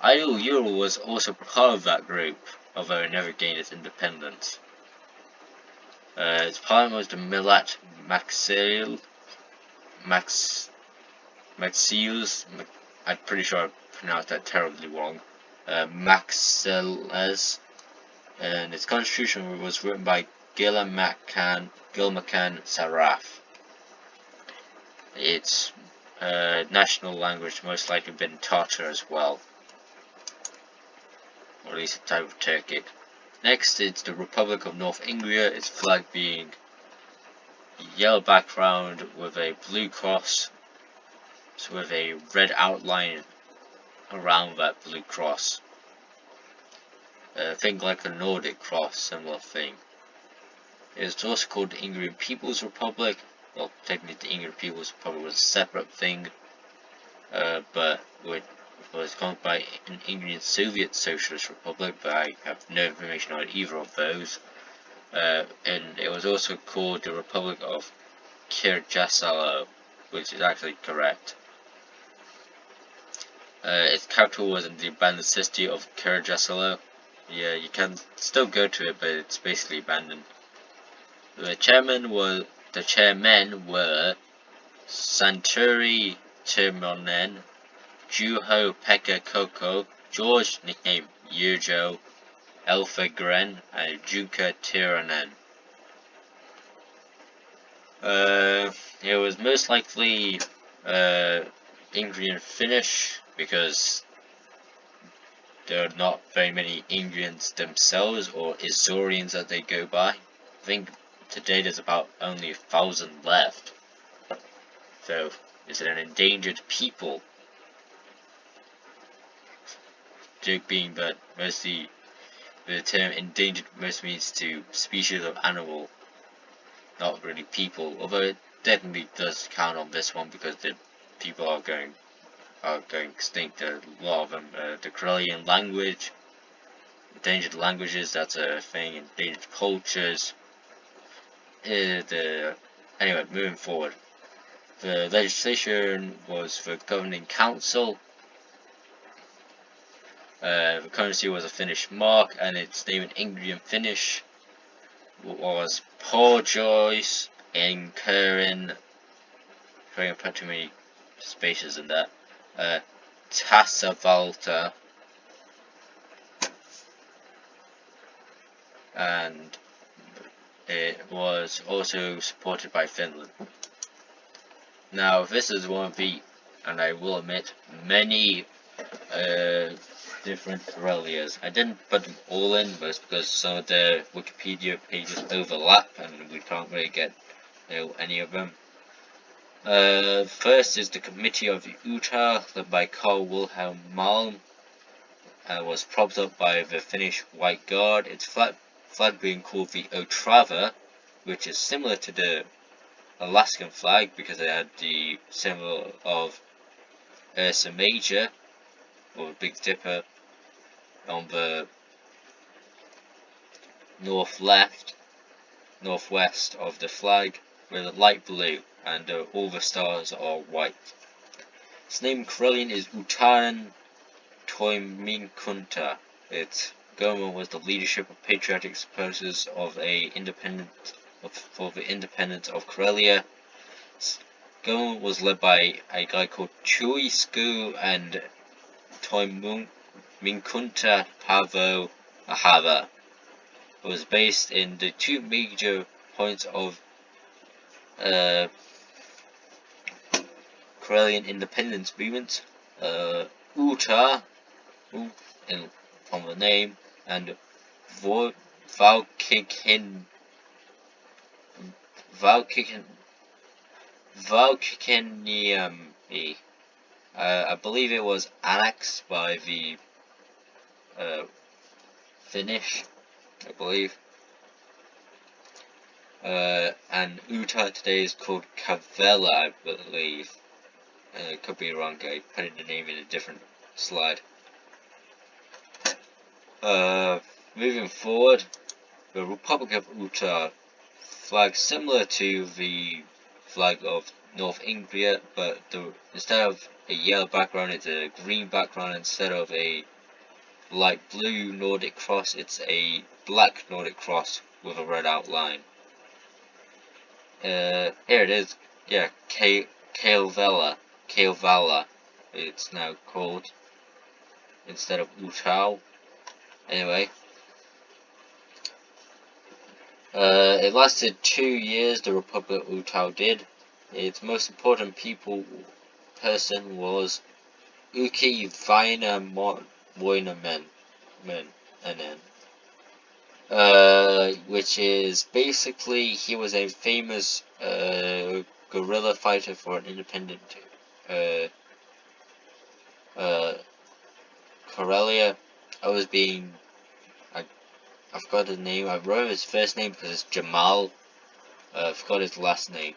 Idle Ural was also part of that group, although it never gained its independence. Its parliament was the Milat Maxiles, I'm pretty sure I pronounced that terribly wrong, Maxiles, and its constitution was written by Gilmakan Saraf. Its national language most likely been Tatar as well, or at least a type of Turkic. Next, it's the Republic of North Anglia, its flag being yellow background with a blue cross, so with a red outline around that blue cross. Think like the Nordic cross, similar thing. It's also called the Ingrian People's Republic. Well, technically the Ingrian People's Republic was a separate thing, but it was called by an Ingrian Soviet Socialist Republic, but I have no information on either of those. And it was also called the Republic of Kyrgyzstan, which is actually correct. Its capital was in the abandoned city of Kyrgyzstan. Yeah, you can still go to it, but it's basically abandoned. The chairmen were Santuri Timonen, Juho Pekka Koko, George nicknamed Yurjo, Elfa Gren, and Junka Tiranen. It was most likely Ingrian Finnish, because there are not very many Ingrians themselves, or Isaurians as they go by. I think today there's about only 1,000 left. So, is it an endangered people? Joke being that mostly the term endangered mostly means to species of animal, not really people, although it definitely does count on this one because the people are going extinct. A lot of them. The Karelian language, endangered languages, that's a thing. Endangered cultures. Anyway, moving forward. The legislation was the governing council. The currency was a Finnish mark, and its name in Ingrian Finnish was Porjois Enkerin. I think I put too many spaces in that. Tassavalta, and it was also supported by Finland. Now, this is one of the, and I will admit, many different Karelias. I didn't put them all in, but it's because some of the Wikipedia pages overlap, and we can't really get any of them. First is the Committee of the Uta, led by Carl Wilhelm Malm, was propped up by the Finnish White Guard, its flag being called the Otrava, which is similar to the Alaskan flag because it had the symbol of Ursa Major, or Big Dipper, on the northwest of the flag, with a light blue, and all the stars are white. Its name in Karelian is Utanen Toimikunta. Its government was the leadership of patriotic supporters of for the independence of Karelia. Its government was led by a guy called Chuisku and Toimikunta Paavo Ahava. It was based in the two major points of Karelian independence movement, Uta, from the name, and Valkikin Valkikin Valkikiniemi. I believe it was annexed by the Finnish, I believe. And Utah today is called Kavela, I believe. Could be wrong, I put in the name in a different slide. Moving forward, the Republic of Utah flag similar to the flag of North India, but instead of a yellow background, it's a green background. Instead of a light blue Nordic cross, it's a black Nordic cross with a red outline. Here it is. Yeah, Kalevala, it's now called, instead of Utah. Anyway, it lasted 2 years. The Republic of Utah did. Its most important person was Uki Väinämöinen, which is basically, he was a famous guerrilla fighter for an independent Karelia. I forgot his name. I wrote his first name because it's Jamal. I forgot his last name.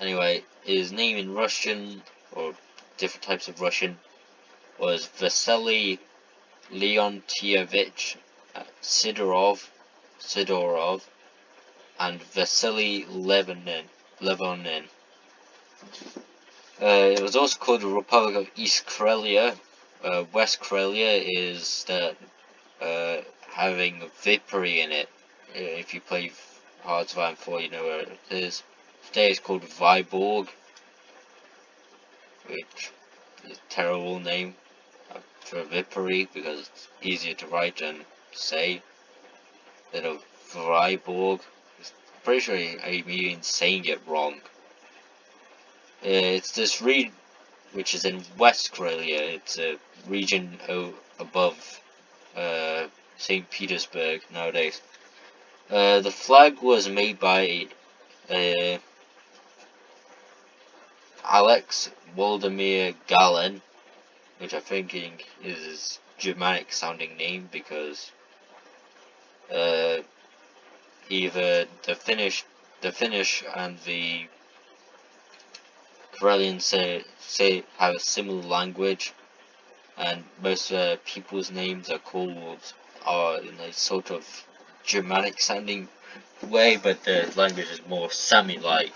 Anyway, his name in Russian, or different types of Russian, was Vasily Leontievich Sidorov, and Vasily Levonin. It was also called the Republic of East Karelia. West Karelia is having Vipery in it. If you play Hearts of Iron 4, you know where it is. Today it's called Vyborg, which is a terrible name for Vipery because it's easier to write and say than a Vyborg. I'm pretty sure I'm even saying it wrong. It's this region which is in West Karelia. It's a region above St. Petersburg nowadays. The flag was made by Alex Waldemir Galen, which I think is his Germanic sounding name, because either the Finnish and the Karelians say have a similar language, and most people's names are in a sort of Germanic sounding way, but the language is more Sami-like.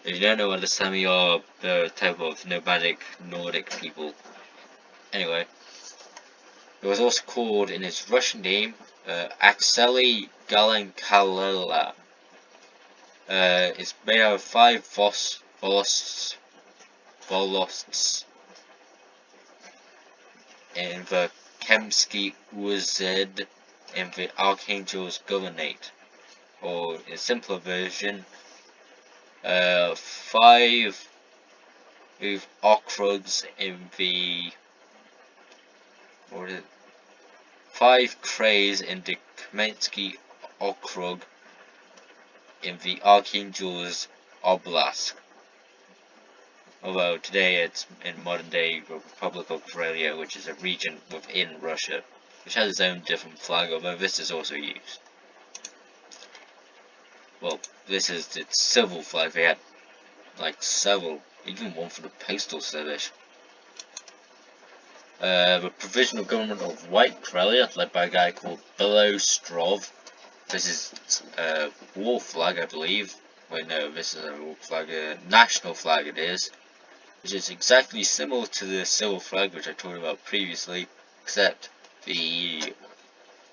If you don't know what the Sami are, they're a type of nomadic Nordic people. Anyway, it was also called in its Russian name Akseli Galenkalela. It's made out of 5 volosts in the Kemsky Uzed in the Archangel's Governorate, or in a simpler version, 5 okrugs in the 5 krays in the Kemensky Okrug in the Archangel's Oblast. Although today it's in modern day Republic of Karelia, which is a region within Russia, which has its own different flag, although this is also used. Well, this is its civil flag. They had like several, even one for the postal service. The provisional government of White Karelia, led by a guy called Belostrov. This is a war flag, I believe. Wait, no, this is a war flag, a national flag it is, which is exactly similar to the civil flag which I talked about previously, except the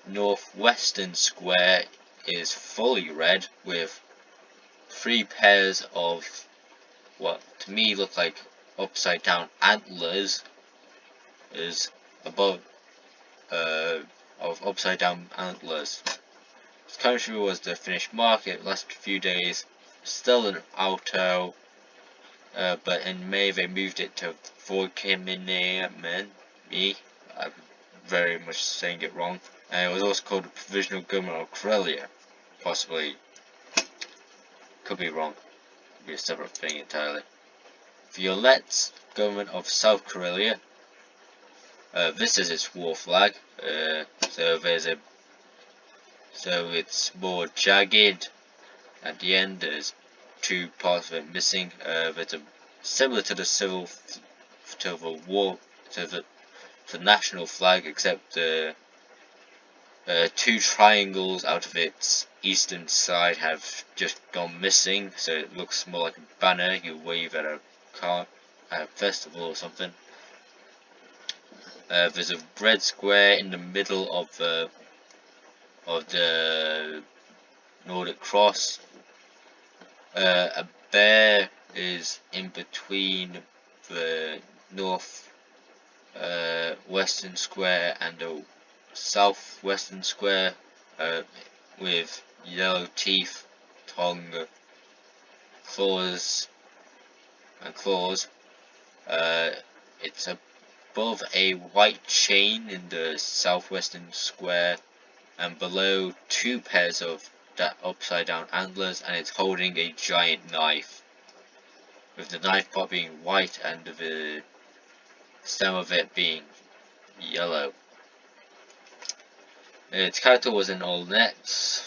northwestern square is fully red with 3 pairs of what to me look like upside down antlers above of upside down antlers. This country was the Finnish market, lasted a few days, still an auto, but in May they moved it to Vorkiminiamen. I'm very much saying it wrong. and it was also called the Provisional Government of Karelia. Possibly, could be wrong, could be a separate thing entirely. Violet's Government of South Karelia. This is its war flag. So it's more jagged. At the end, there's two parts of it missing. There's similar to the national flag, except two triangles out of its eastern side have just gone missing, so it looks more like a banner you wave at a festival or something. There's a red square in the middle of the Nordic cross. A bear is in between the western square and the southwestern square, with yellow teeth, tongue, claws. It's above a white chain in the southwestern square, and below two pairs of upside down antlers, and it's holding a giant knife, with the knife part being white and the stem of it being yellow. Its capital was in Olnets.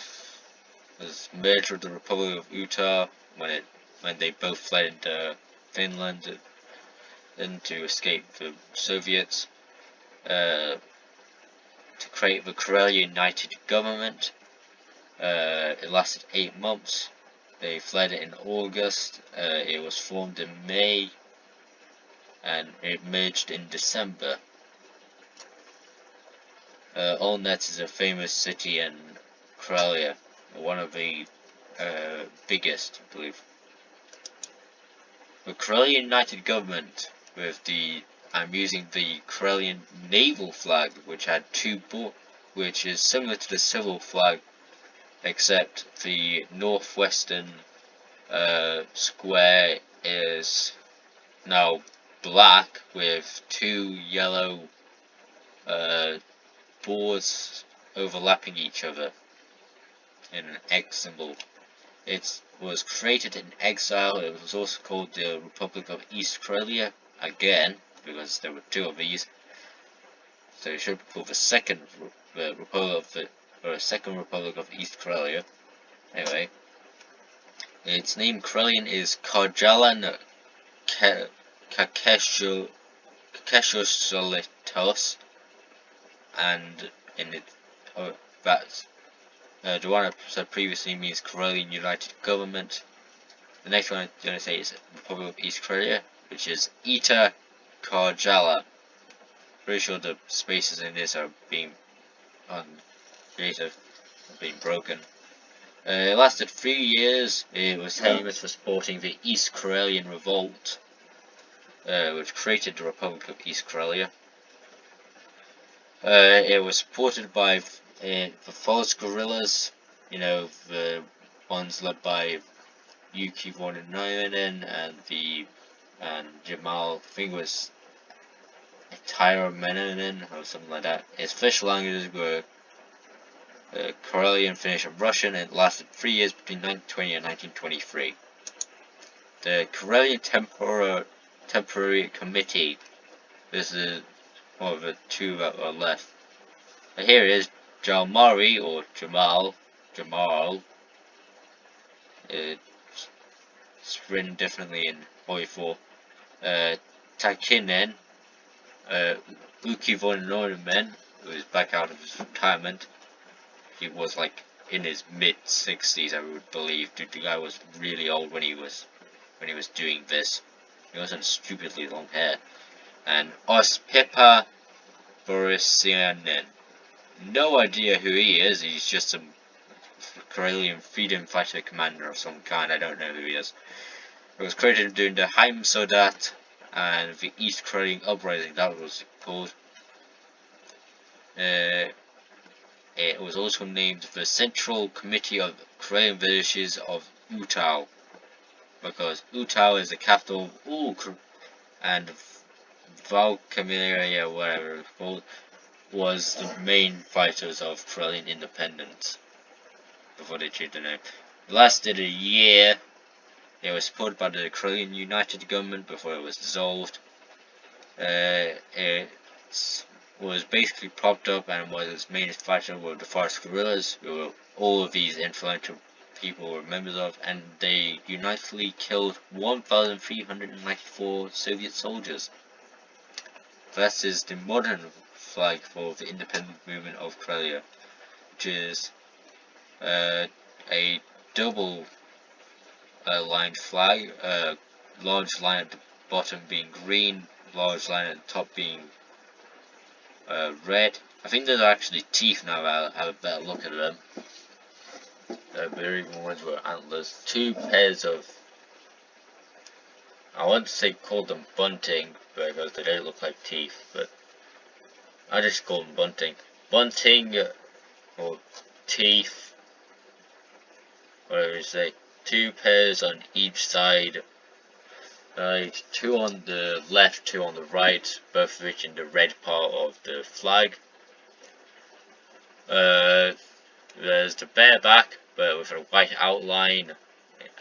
It was merged with the Republic of Utah when they both fled into Finland and to escape the Soviets, to create the Karelia United Government. It lasted 8 months. They fled in August. It was formed in May, and it merged in December. Olnets is a famous city in Karelia, one of the biggest, I believe. The Karelia United Government, I'm using the Karelian naval flag, which had which is similar to the civil flag, except the northwestern square is now black with two yellow boards overlapping each other in an X symbol. It was created in exile. It was also called the Republic of East Karelia, again, because there were two of these. So it should be called the Second Republic of East Karelia. Anyway, its name Karelian is Karjalan Kakeshosolitos, and the one I said previously means Karelian United Government. The next one I'm going to say is Republic of East Karelia, which is Ita Karjala. Pretty sure the spaces in this are being broken. It lasted 3 years. It was famous for supporting the East Karelian Revolt, which created the Republic of East Karelia. It was supported by the forest guerrillas, the ones led by Yuki Vuorinen and Jamal, I think it was Tyra Meninen or something like that. Its official languages were Karelian, Finnish, and Russian, and it lasted 3 years between 1920 and 1923. The Karelian Temporary Committee. This is one of the two that are left. And here it is: Jalmari or Jamal. It's written differently in Hoifor. Takinen. Uki Vuorinen, who is back out of his retirement. He was like in his mid-60s, I would believe. Dude, the guy was really old when he was doing this. He also had stupidly long hair. And Ospepa Borisianen. No idea who he is. He's just some Karelian freedom fighter commander of some kind. I don't know who he is. It was created during the Heimsoldat and the East Karelian Uprising, that was called. It was also named the Central Committee of Karelian Villages of Utau, because Utau is the capital of Ulk, and Valkyria, whatever it's called, was the main fighters of Karelian independence before they changed the name. It lasted a year. It was supported by the Karelian United Government before it was dissolved. It was basically propped up, and was its main fighter were the forest guerrillas, who all of these influential people were members of, and they unitedly killed 1,394 Soviet soldiers. This is the modern flag for the independent movement of Karelia, which is a double lined flag, large line at the bottom being green, large line at the top being red. I think there's actually teeth now. I'll have a better look at them. There even ones with antlers. Two pairs of, I want to say call them bunting because they don't look like teeth, but I just call them bunting. Bunting or teeth, whatever you say. Two pairs on each side. Two on the left, two on the right, both of which in the red part of the flag. There's the bareback, but with a white outline,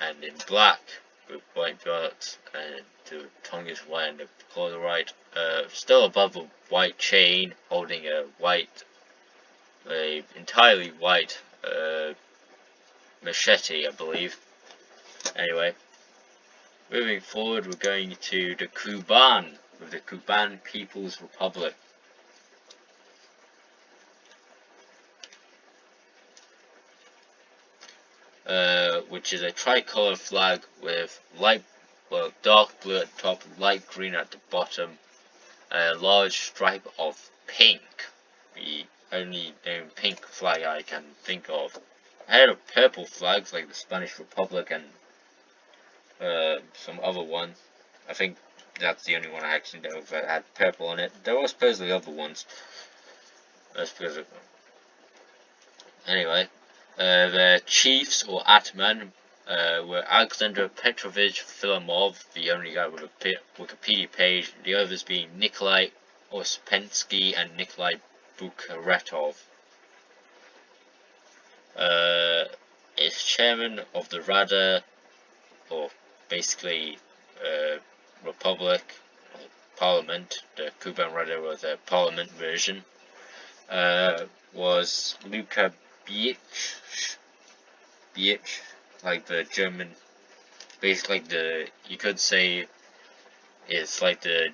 and in black with white dots, and the tongue is white and the collar right. Still above a white chain, holding a entirely white machete, I believe. Anyway. Moving forward, we're going to the Kuban, with the Kuban People's Republic. Which is a tricolour flag with dark blue at the top, light green at the bottom, a large stripe of pink. The only known pink flag I can think of. I had purple flags like the Spanish Republic and some other one. I think that's the only one I actually know that had purple on it. There were supposedly other ones. That's because of... Anyway, the chiefs or atman were Alexander Petrovich Filimov, the only guy with a Wikipedia page. The others being Nikolai Ospensky and Nikolai Bukharetov. Is chairman of the Rada, or basically Republic, Parliament. The Kuban Rada was a Parliament version. Was Luka Biech, like the German, basically like the, you could say it's like the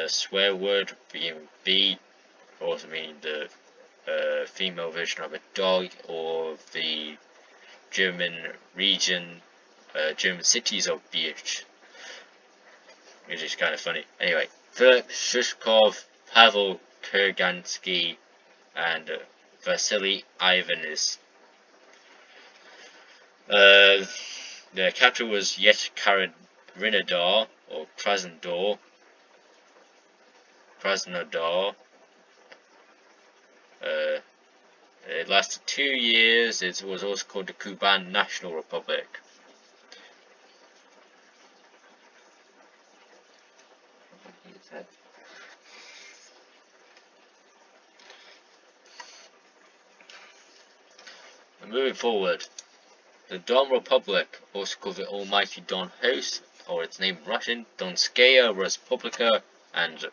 swear word being B, also meaning the female version of a dog, or the German region, German cities of Biech, which is kind of funny. Anyway, Philip Shushkov, Pavel Kurgansky, and Vasily Ivanis. The capital was Yekaterinodar or Krasnodar. It lasted 2 years. It was also called the Kuban National Republic. And moving forward, the Don Republic, also called the Almighty Don House, or its name in Russian, Donskaya Respublika, and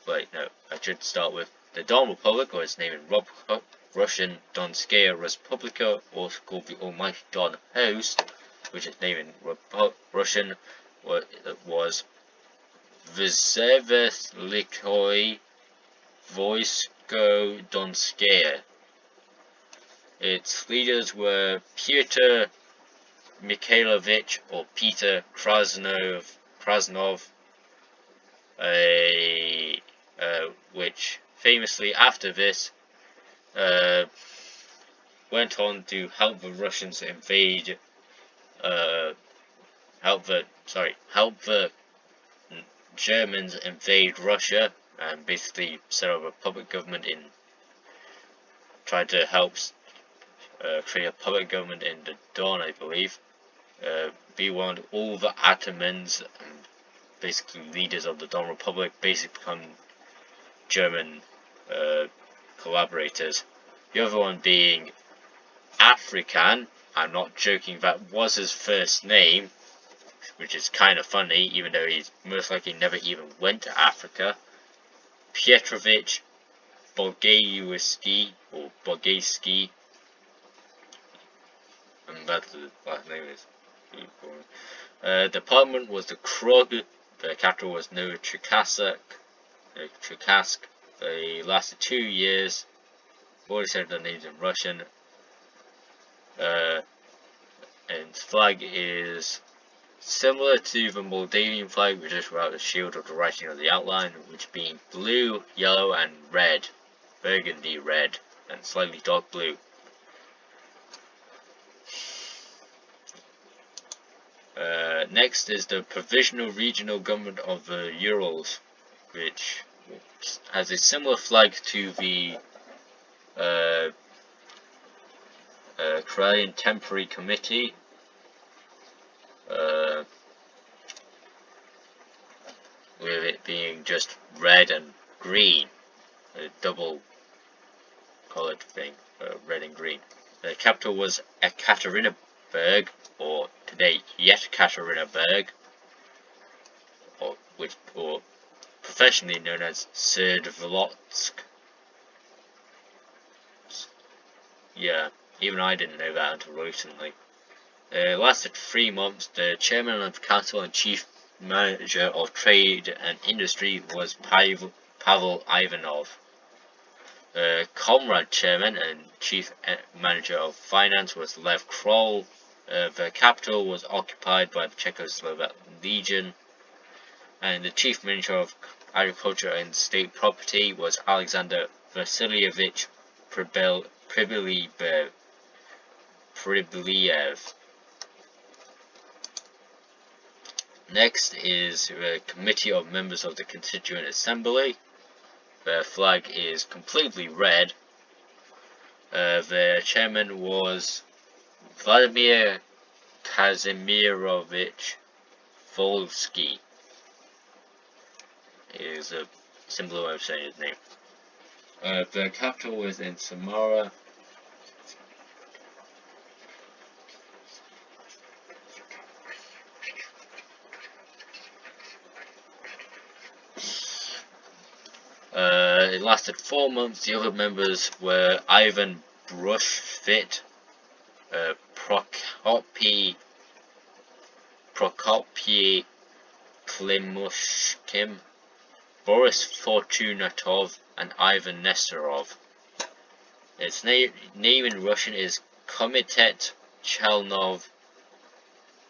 wait, no, I should start with the Don Republic, or its name in Russian, Donskaya Respublika, also called the Almighty Don House, which its name in Russian was Vyzeveslikoi Voisko Donskaya. Its leaders were Pyotr Mikhailovich or Peter Krasnov, which famously after this went on to help the Russians invade, help the Germans invade Russia, and basically set up a public government tried to help create a public government in the Don, I believe. Be warned, all the atamans basically leaders of the Don Republic, basically become German collaborators. The other one being African. I'm not joking, that was his first name, which is kind of funny, even though he's most likely never even went to Africa. Pietrovich Bogayski, or Bogayski, and that's the last name is. The parliament was the Krug, the capital was Novotcherkassk. They lasted 2 years. I've already said the names in Russian. And the flag is similar to the Moldavian flag, but just without the shield or the writing of the outline, which being blue, yellow, and red. Burgundy red, and slightly dark blue. Next is the Provisional Regional Government of the Urals, which has a similar flag to the Karelian Temporary Committee. With it being just red and green, a double coloured thing, red and green. The capital was Ekaterinburg, or today Yekaterinburg, or professionally known as Sverdlovsk. Yeah, even I didn't know that until recently. It lasted 3 months. The chairman of the council and chief manager of trade and industry was Pavel Ivanov. Comrade chairman and chief manager of finance was Lev Kroll. The capital was occupied by the Czechoslovak Legion, and the chief minister of agriculture and state property was Alexander Vasilievich Pribiliev. Next is the Committee of Members of the Constituent Assembly. Their flag is completely red. Their chairman was Vladimir Kazimirovich Volsky. Is a simpler way of saying his name. The capital was in Samara. It lasted 4 months. The other members were Ivan Brushvit, Prokopy Klimushkin, Boris Fortunatov, and Ivan Nesterov. Its name in Russian is Komitet Chelnov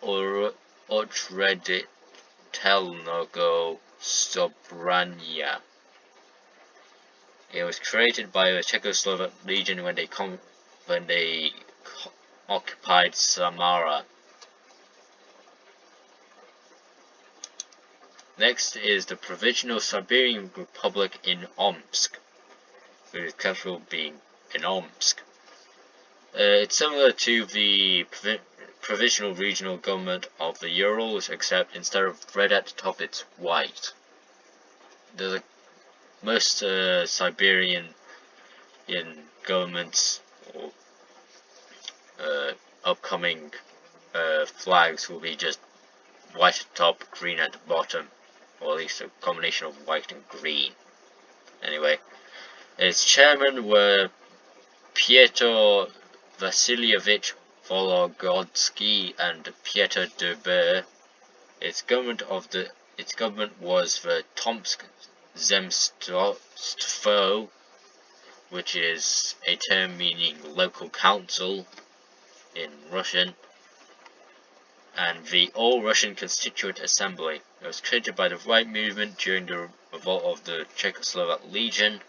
Uchreditelnogo Sobrania. It was created by the Czechoslovak Legion when they occupied Samara. Next is the Provisional Siberian Republic in Omsk, with its capital being in Omsk. It's similar to the Provisional Regional Government of the Urals, except instead of red at the top, it's white. Most Siberian governments or upcoming flags will be just white at the top, green at the bottom, or at least a combination of white and green. Anyway, its chairmen were Piotr Vasilievich Vologodsky and Piotr Duber. Its government was the Tomsk Zemstvo, which is a term meaning local council in Russian, and the All-Russian Constituent Assembly. It was created by the Right Movement during the revolt of the Czechoslovak Legion,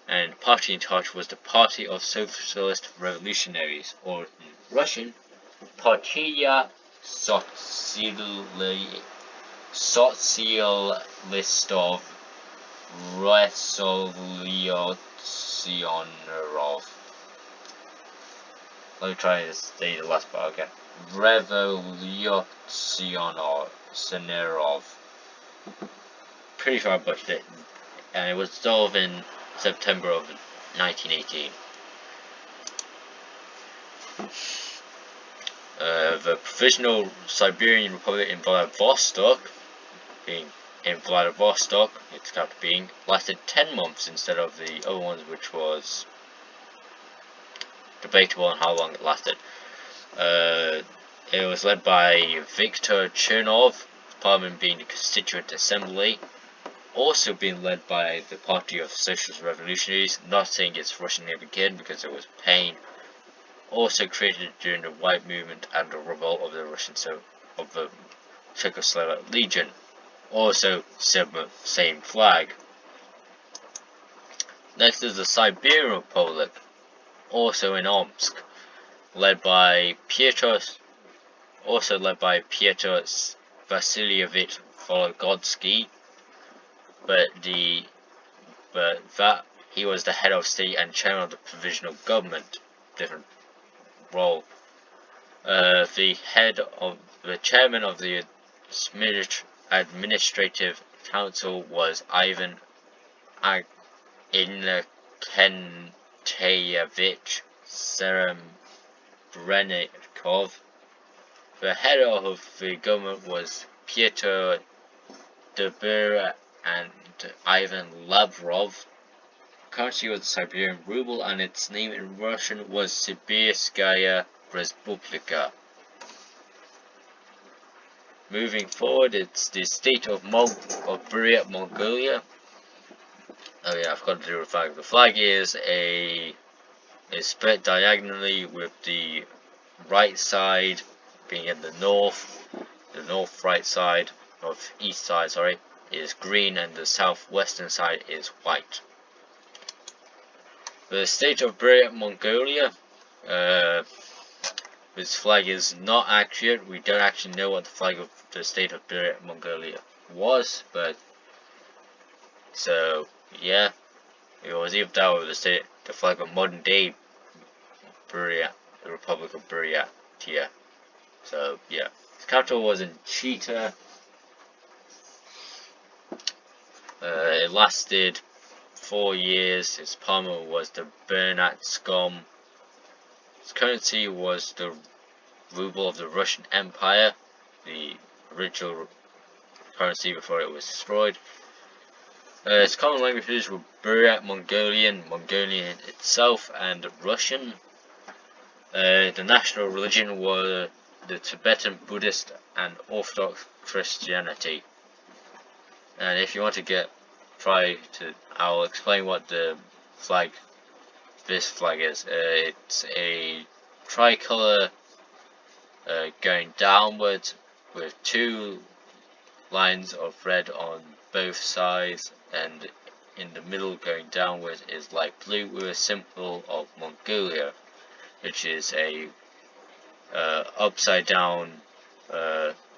and party in charge was the Party of Socialist Revolutionaries, or in Russian, Partiya Socialistov Revolutionarov. Let me try to say the last part again. Revolutionarov. pretty far pushed it, and it was dissolved in September of 1918. The Provisional Siberian Republic in Vladivostok, being in Vladivostok, its capital being, lasted 10 months instead of the other ones, which was debatable on how long it lasted. It was led by Viktor Chernov, parliament being the Constituent Assembly, also being led by the Party of Socialist Revolutionaries, not saying its Russian name again because it was pain. Also created during the White Movement and the revolt of the of the Czechoslovak Legion. Also same flag. Next is the Siberian Republic, also in Omsk, led by Piotr Vasilievich Vologodsky, but that he was the head of state and chairman of the provisional government, different role. The chairman of the administrative council was Ivan Inokenteyevich Serebrennikov. The head of the government was Pyotr Dubera and Ivan Lavrov. Currency was the Siberian ruble, and its name in Russian was Sibirskaya Respublika. Moving forward, it's the state of Buryat, Mongolia. Oh yeah, I forgot to do the flag. The flag is split diagonally, with the right side being in the north east side, is green, and the southwestern side is white. The state of Buryat, Mongolia, this flag is not accurate. We don't actually know what the flag of the state of Buryat, Mongolia was, but so yeah, it was either that or the flag of modern day Buryat, the Republic of Buryat. So yeah, its capital was in Chita. It lasted 4 years. Its parliament was the Bernatskom. Its currency was the ruble of the Russian Empire, the original currency before it was destroyed. Its common languages were Buryat Mongolian, Mongolian itself, and Russian. The national religion were the Tibetan Buddhist and Orthodox Christianity. And if you want to I'll explain what this flag is. It's a tricolour going downwards with 2 lines of red on both sides, and in the middle going downwards is light blue with a symbol of Mongolia, which is a upside down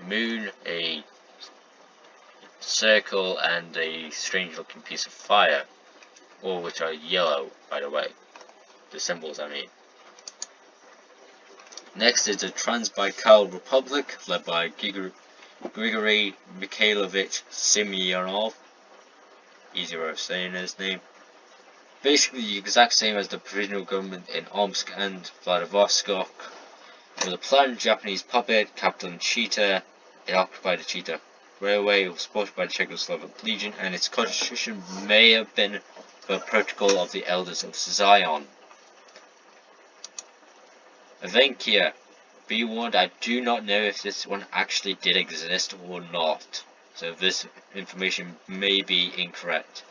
moon, a circle, and a strange looking piece of fire, all which are yellow, by the way, the symbols I mean. Next is the Transbaikal Republic, led by Grigory Mikhailovich Semyonov. Easy way of saying his name. Basically the exact same as the provisional government in Omsk and Vladivostok. With a planned Japanese puppet, capital in Chita. It occupied the Chita Railway. It was supported by the Czechoslovak Legion, and its constitution may have been the Protocol of the Elders of Zion. Avenkia. Be warned, I do not know if this one actually did exist or not, so this information may be incorrect.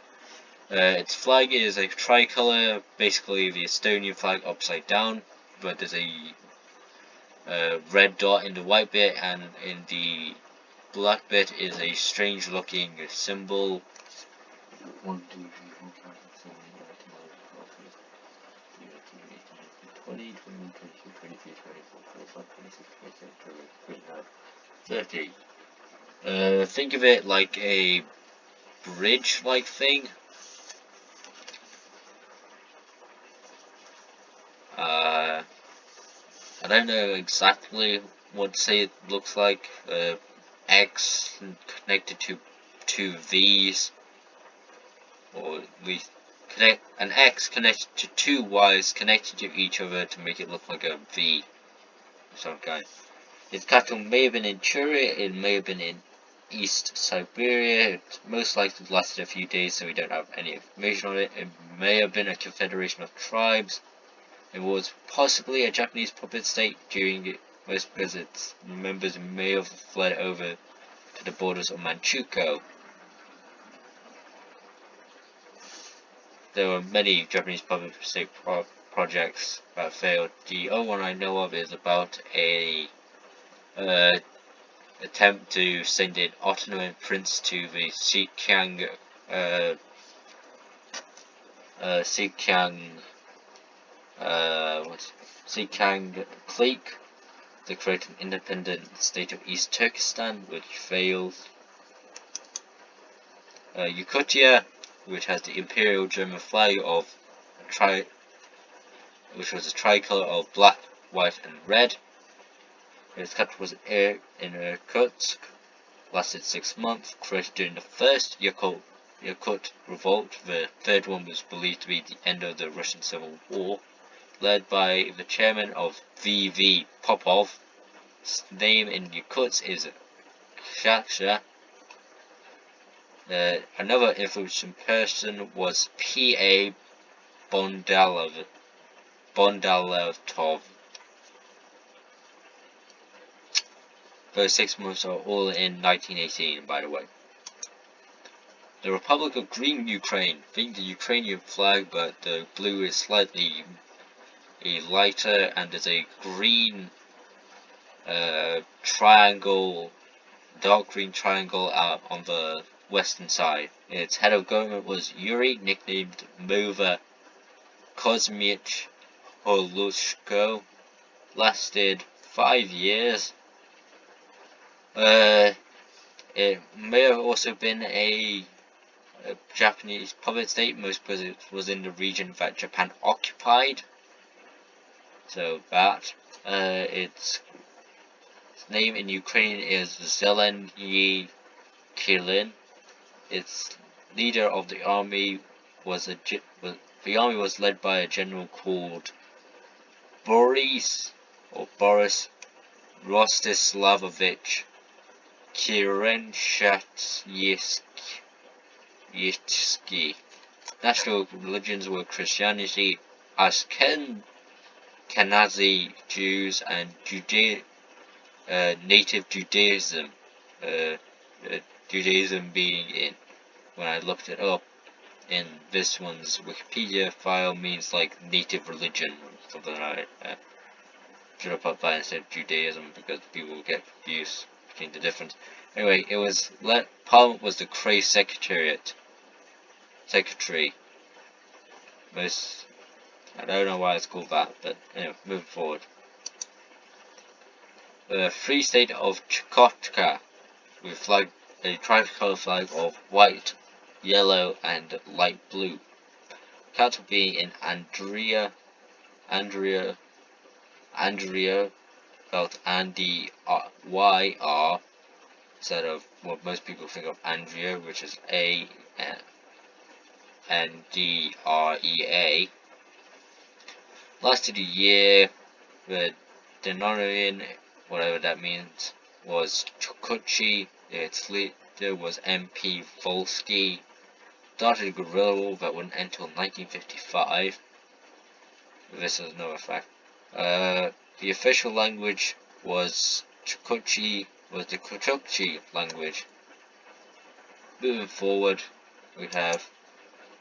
Its flag is a tricolour, basically the Estonian flag upside down, but there's a red dot in the white bit, and in the black bit is a strange looking symbol. 1, 2, 3, 4, 5, 6, 7, 8, 9, 10, 11, 12, 13, 14, 15, 20, 21, 22, 23, 24, 25, 26, 27, 30. Think of it like a bridge-like thing. I don't know exactly what to say it looks like. X connected to two V's, or we connect an X connected to two Y's connected to each other to make it look like a V of some kind. Its capital may have been in Churia, it may have been in East Siberia, it most likely lasted a few days, so we don't have any information on it. It may have been a confederation of tribes. It was possibly a Japanese puppet state during it, most because its members may have fled over to the borders of Manchukuo. There were many Japanese puppet state projects that failed. The only one I know of is about a attempt to send an Ottoman prince to the Xikang clique to create an independent state of East Turkestan, which failed. Yakutia, which has the Imperial German flag of which was a tricolor of black, white, and red. Its capital was in Irkutsk. Lasted 6 months. Created during the first Yakut revolt. The third one was believed to be the end of the Russian Civil War. Led by the chairman of V.V. Popov. His name in Yakutsk is Shaksha. Another influential person was P.A. Bondaletov. Those 6 months are all in 1918, by the way. The Republic of Green Ukraine. Think the Ukrainian flag, but the blue is slightly lighter, and there's a green triangle, dark green triangle out on the western side. Its head of government was Yuri, nicknamed Mova Kosmich Holushko. Lasted 5 years. It may have also been a Japanese puppet state, most because it was in the region that Japan occupied. So that its name in Ukrainian is Zeleny Kilin. Its leader of the army was led by a general called Boris Rostislavovich Kerenshatsky. National religions were Christianity, Ashkenazi Jews, and native Judaism. Judaism being in, when I looked it up in this one's Wikipedia file, means like native religion or something like that. Should have put that instead of Judaism because people will get confused between the difference. Anyway, it was Parliament was the Cray Secretary. I don't know why it's called that, but anyway, moving forward. The Free State of Chukotka, with a tricolor flag of white, yellow, and light blue. Capital being in Andria, spelled Andy-Y-R, instead of what most people think of Andrea, which is A-N-D-R-E-A. Lasted a year. The denominator, whatever that means, was Chukuchi. Its leader was M.P. Volsky. Started a guerrilla war that wouldn't end until 1955. This is another fact. The official language was the Chukchi language. Moving forward, we have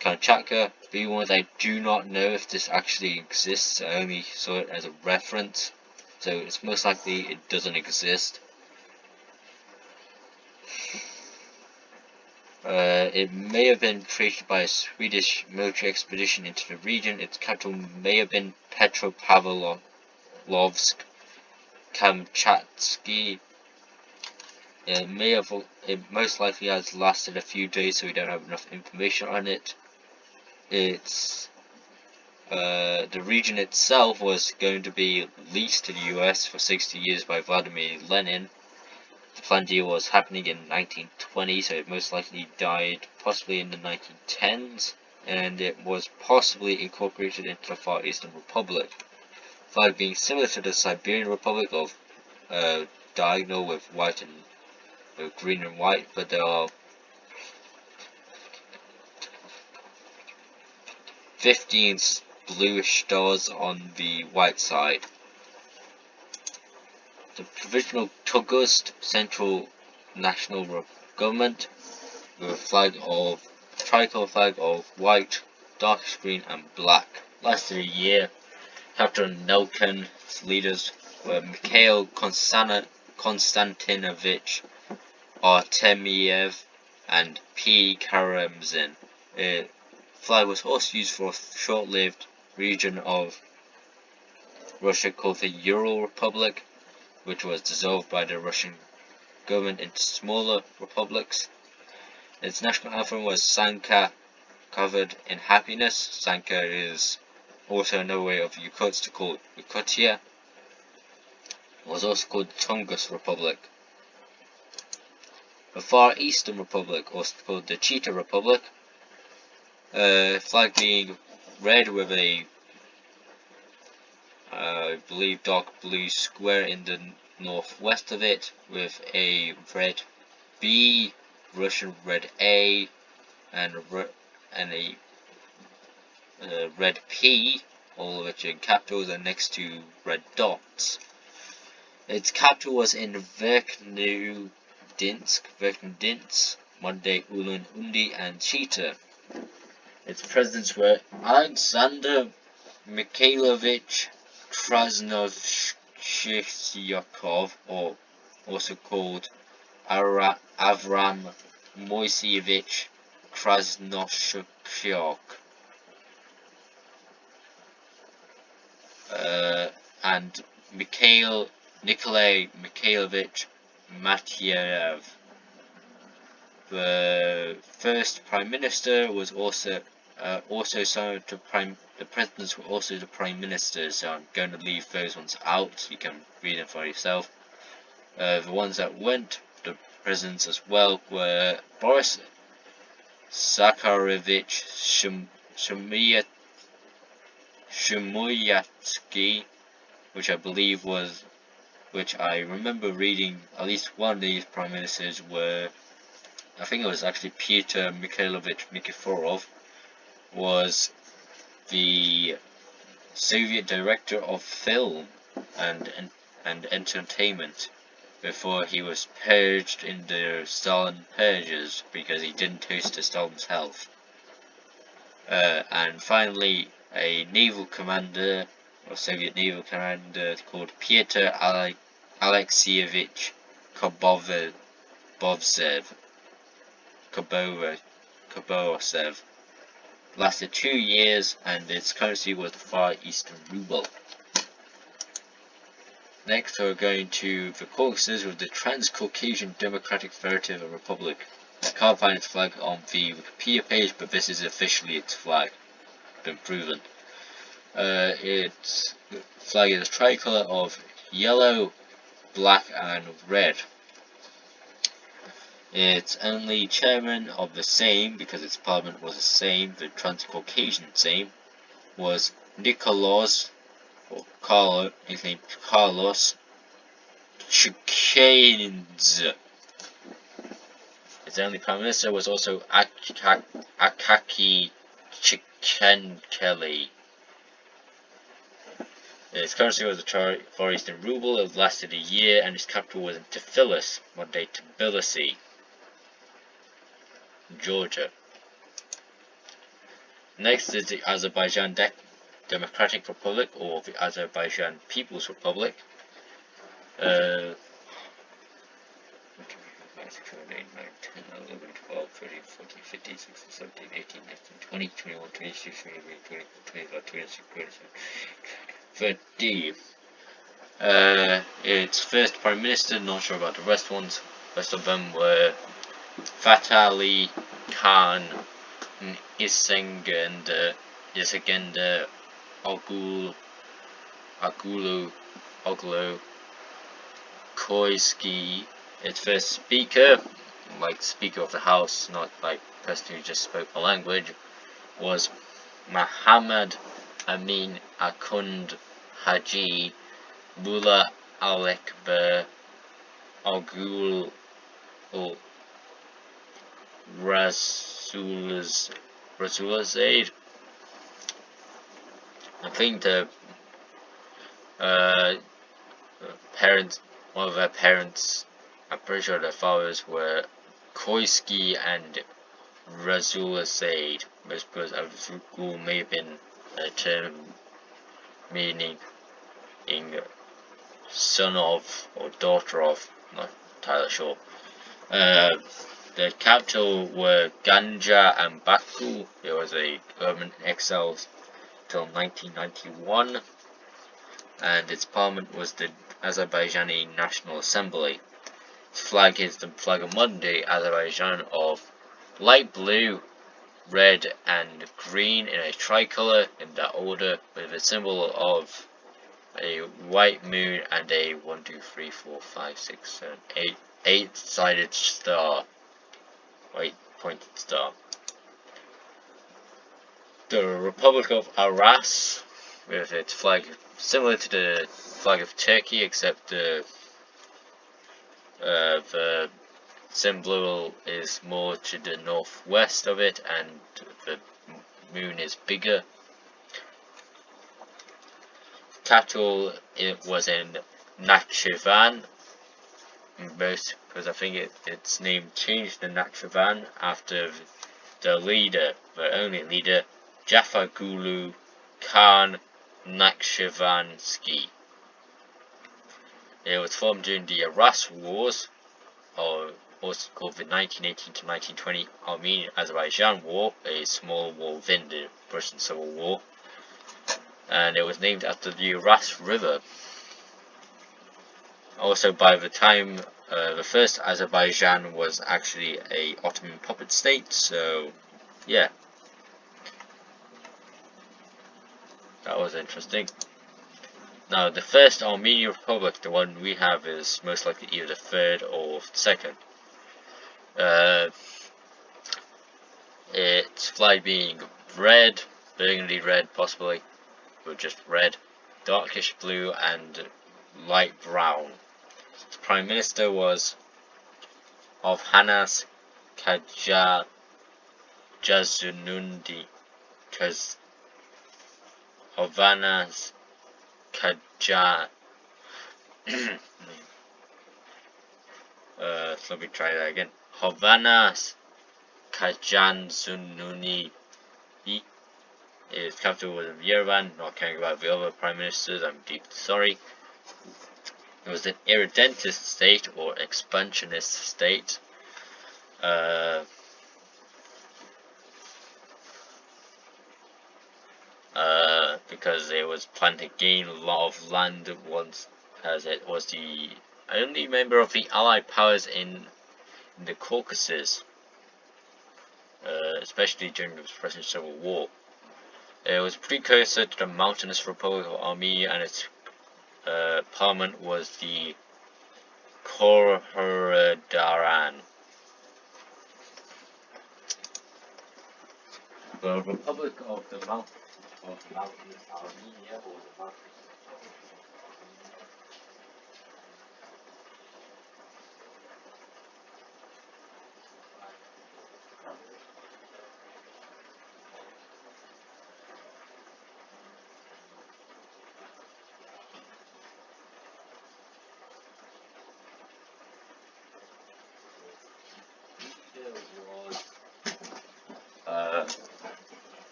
Kamchatka, being one that I do not know if this actually exists. I only saw it as a reference, so it's most likely it doesn't exist. It may have been created by a Swedish military expedition into the region. Its capital may have been Petropavlovsk Kamchatsky. It most likely has lasted a few days, so we don't have enough information on it. It's the region itself was going to be leased to the US for 60 years by Vladimir Lenin. planned deal was happening in 1920, so it most likely died possibly in the 1910s, and it was possibly incorporated into the Far Eastern Republic. Flag being similar to the Siberian Republic of diagonal with white and green and white, but there are 15 bluish stars on the white side. The provisional Tugust Central National Government with a tricolor flag of white, darkish green and black. Lasted a year. Captain Nelken's leaders were Mikhail Konstantinovich Artemiev and P. Karamzin. The flag was also used for a short-lived region of Russia called the Ural Republic, which was dissolved by the Russian government into smaller republics. Its national anthem was Sanka, covered in happiness. Sanka is also another way of Yakuts to call Yakutia. It was also called the Tungus Republic. The Far Eastern Republic, also called the Cheetah Republic, flag being red with a I believe dark blue square in the northwest of it, with a red B, Russian red A, and a red P, all of which are in capitals and next to red dots. Its capital was in Verkhnudinsk, modern-day Ulan-Ude and Chita. Its presidents were Alexander Mikhailovich Krasnovshyakov, or also called Avram Moiseyevich Krasnovshyok, and Nikolai Mikhailovich Matyayev. The first Prime Minister was also some of the presidents were also the Prime Ministers, so I'm going to leave those ones out, you can read them for yourself. The ones that weren't the presidents as well were Boris Zakharevich Shmuryatsky, which I remember reading at least one of these Prime Ministers were, I think it was actually Peter Mikhailovich Nikiforov, was the Soviet director of film and entertainment before he was purged in the Stalin purges because he didn't toast to Stalin's health. And finally, a naval commander, or Soviet naval commander, called Pyotr Alexeyevich Kobozov, lasted 2 years, and its currency was the Far Eastern Ruble. Next, we're going to the Caucasus with the Transcaucasian Democratic Federative Republic. I can't find its flag on the Wikipedia page, but this is officially its flag. Been proven. Its flag is a tricolour of yellow, black, and red. Its only chairman of the Sejm, because its parliament was the Sejm, the Transcaucasian Sejm, was Nicholas, or Carlo, nicknamed Carlos Chukyanidze. Its only prime minister was also Akaki Chikenkeli. Its currency was the Far Eastern Ruble. It lasted a year, and its capital was in Tiflis, modern-day Tbilisi, Georgia. Next is the Azerbaijan Democratic Republic, or the Azerbaijan People's Republic. 12, 13, 14, 15, 16, 17, 18, 19, 20, 21, 22, 23, 24, 25, 26, 27, 30. Its first Prime Minister, not sure about the rest of them were Fatali Khan Isengender Oglu Koisky its first speaker, like Speaker of the House, not like person who just spoke the language, was Muhammad Amin Akund Haji Mullah Al-Akbar Agul Rasulazade. I think the uh, parents, one of their parents, I'm pretty sure their fathers were Koiski and Rasulazade, because Avgul may have been a term meaning son of or daughter of, not entirely sure. The capital were Ganja and Baku. There was a government in exile till 1991, and its parliament was the Azerbaijani National Assembly. Its flag is the flag of modern day Azerbaijan of light blue, red and green in a tricolour in that order, with a symbol of a white moon and a 1, 2, 3, 4, 5, 6, 7, 8 eight-sided star, pointed star. The Republic of Aras, with its flag similar to the flag of Turkey, except the symbol is more to the northwest of it, and the moon is bigger. Capital it was in Nakhchivan, because I think its name changed to Nakhchivan after the only leader, Jafar Khan Nakhchivansky. It was formed during the Aras Wars, or also called the 1918 to 1920 Armenian-Azerbaijan War, a small war within the Russian Civil War, and it was named after the Aras River. Also, by the time the first Azerbaijan was actually a Ottoman puppet state, so yeah, that was interesting. Now, the first Armenian Republic, the one we have, is most likely either the third or second. Its flag being red, burgundy red possibly, or just red, darkish blue and light brown. The Prime Minister was of Hanas Kajazunundi, Hovanas Kaja. Let me try that again. Hovanas Kajanzununi. Its capital was in Yerevan. Not caring about the other prime ministers, I'm deeply sorry. It was an irredentist state or expansionist state. Because it was planning to gain a lot of land once, as it was the only member of the Allied powers in the Caucasus, especially during the Russian Civil War. It was a precursor to the mountainous Republic of Armenia, and its parliament was the Korhoradaran. The Republic of the Mountainous Armenia, or the Mountainous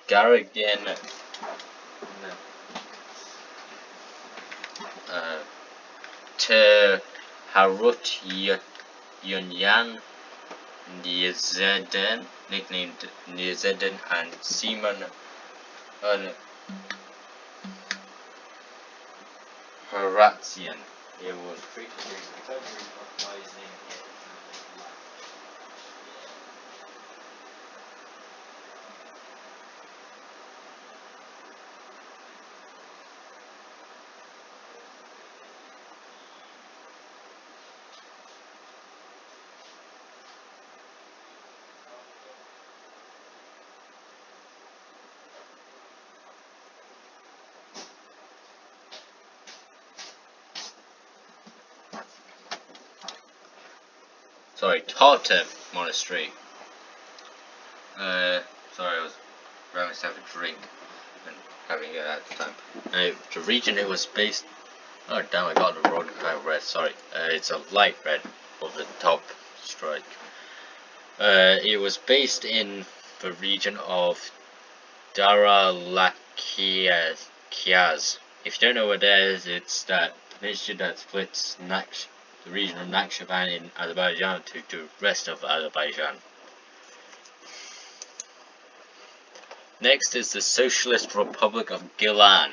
Garagan Te Harut Yunyan Niezeden, nicknamed Niezeden, and Seaman Horatzian. It was frequently February uprising. Tartar monastery. Sorry, I was having to have a drink and having it at the time. The region it was based. Oh damn! I got the wrong kind of red. Sorry. It's a light red of the top stripe. It was based in the region of Daralakias. If you don't know what that is, it's that peninsula that splits the region of Nakhchivan in Azerbaijan to the rest of Azerbaijan. Next is the Socialist Republic of Gilan.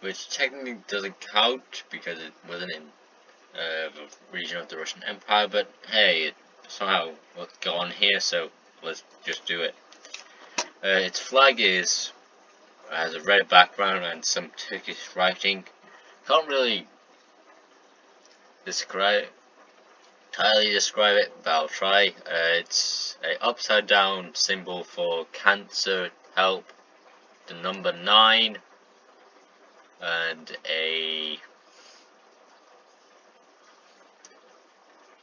Which technically doesn't count because it wasn't in the region of the Russian Empire, but hey, it somehow was gone here, so let's just do it. Its flag has a red background and some Turkish writing. Can't really entirely describe it, but I'll try. It's a upside down symbol for cancer help, the number 9, and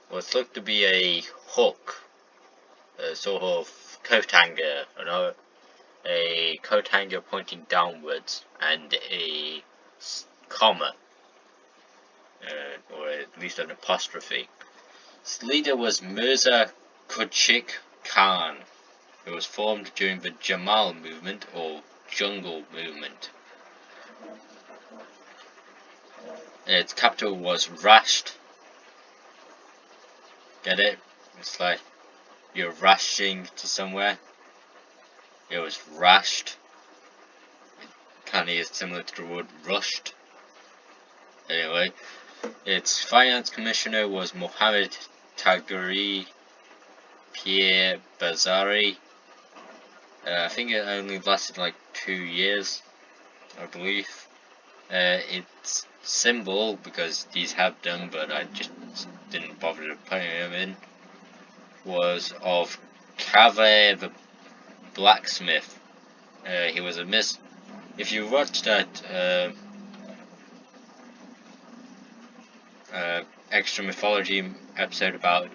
what's looked to be a hook, a sort of coat hanger, a coat hanger pointing downwards, and a comma, or at least an apostrophe. Its leader was Mirza Kuchik Khan, who was formed during the Jamal movement or jungle movement. Its capital was Rasht. Get it? It's like you're rushing to somewhere. It was Rasht. Kind of similar to the word rushed. Anyway, its finance commissioner was Mohammed Tagheri Pierre Bazari. I think it only lasted like 2 years, I believe. Its symbol, because these have done, but I just didn't bother to put them in, was of Kaveh the blacksmith. He was if you watch that extra mythology episode about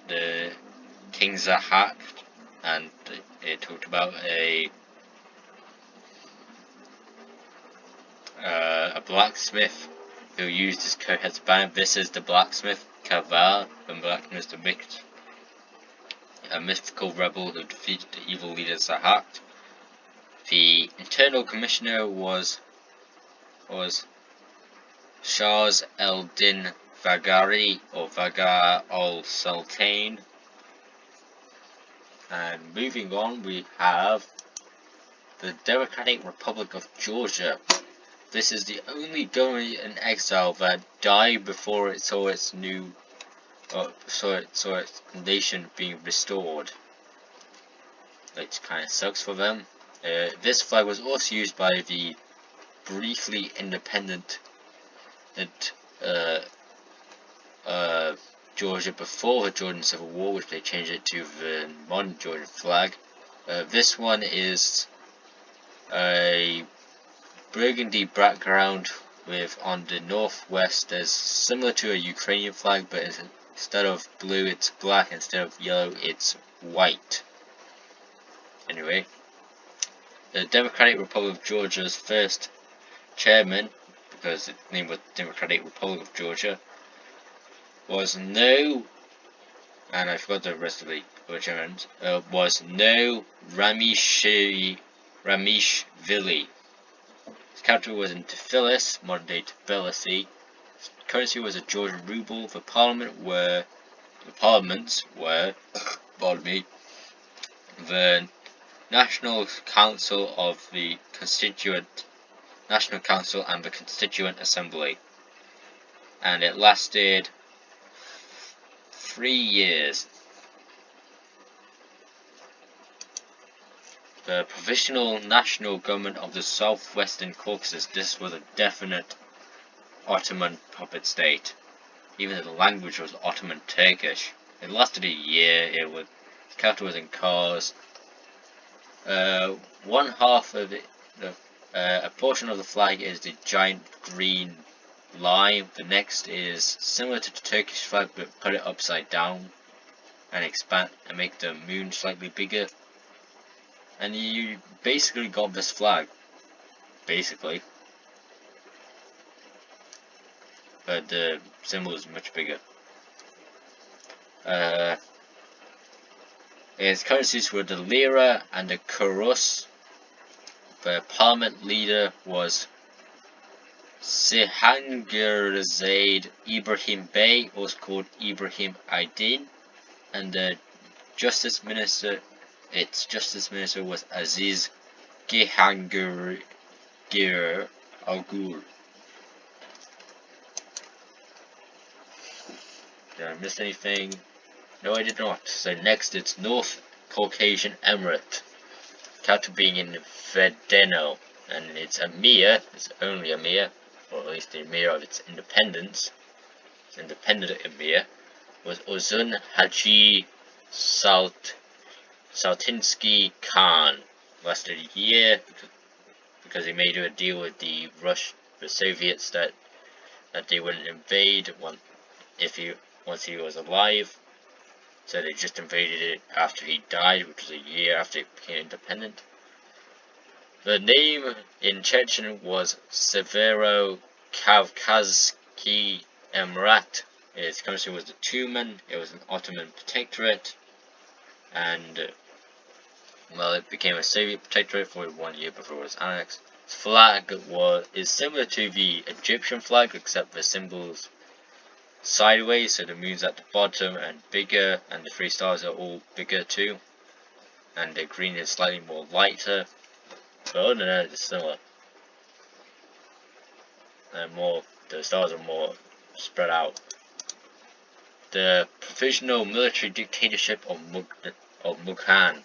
the King Zahak, and it talked about a blacksmith who used his coat as a band. This is the blacksmith, Kaval, the blacksmith, a mythical rebel who defeated the evil leader Zahak. The internal commissioner was Shahs el-Din Vagari, or Vagar al-Sultan. And moving on, we have the Democratic Republic of Georgia. This is the only government in exile that died before it saw its nation being restored. It kind of sucks for them. This flag was also used by the briefly independent Georgia before the Georgian Civil War, which they changed it to the modern Georgian flag. This one is a burgundy background with, on the northwest, there's similar to a Ukrainian flag, but instead of blue it's black, instead of yellow it's white. Anyway, the Democratic Republic of Georgia's first chairman, because its name was Democratic Republic of Georgia, was and I forgot the rest of the chairman, was No Ramishvili. His capital was in Tiflis, modern day Tbilisi. His currency was a Georgian ruble. The parliaments were, pardon me, the National Council of the National Council and the Constituent Assembly, and it lasted 3 years. The Provisional National Government of the Southwestern Caucasus. This was a definite Ottoman puppet state, even though the language was Ottoman Turkish. It lasted a year. Its capital was in Kars. One half of A portion of the flag is the giant green line. The next is similar to the Turkish flag, but put it upside down and expand and make the moon slightly bigger. And you basically got this flag, basically. But the symbol is much bigger. Its currencies were the lira and the kurus. The parliament leader was Cihangirzaid Ibrahim Bey, also called Ibrahim Aydin, and the justice minister, its justice minister was Aziz Cihangir Agul. Did I miss anything? No, I did not. So next it's North Caucasian Emirate, capital being in Vedeno, and its emir, its only emir, or at least the emir of its independence, its independent emir, was Uzun Haji Saltinsky Khan. Lasted a year because he made a deal with the Soviets that they wouldn't invade once he was alive. So they just invaded it after he died, which was a year after it became independent. The name in Chechen was Severo Kavkazsky Emirat. Its currency was the Tumen. It was an Ottoman protectorate, and well, it became a Soviet protectorate for 1 year before it was annexed. Its flag is similar to the Egyptian flag, except the symbols sideways, so the moon's at the bottom and bigger, and the 3 stars are all bigger too, and the green is slightly more lighter, but other than that it's similar, and the stars are more spread out. The provisional military dictatorship of Mukhan.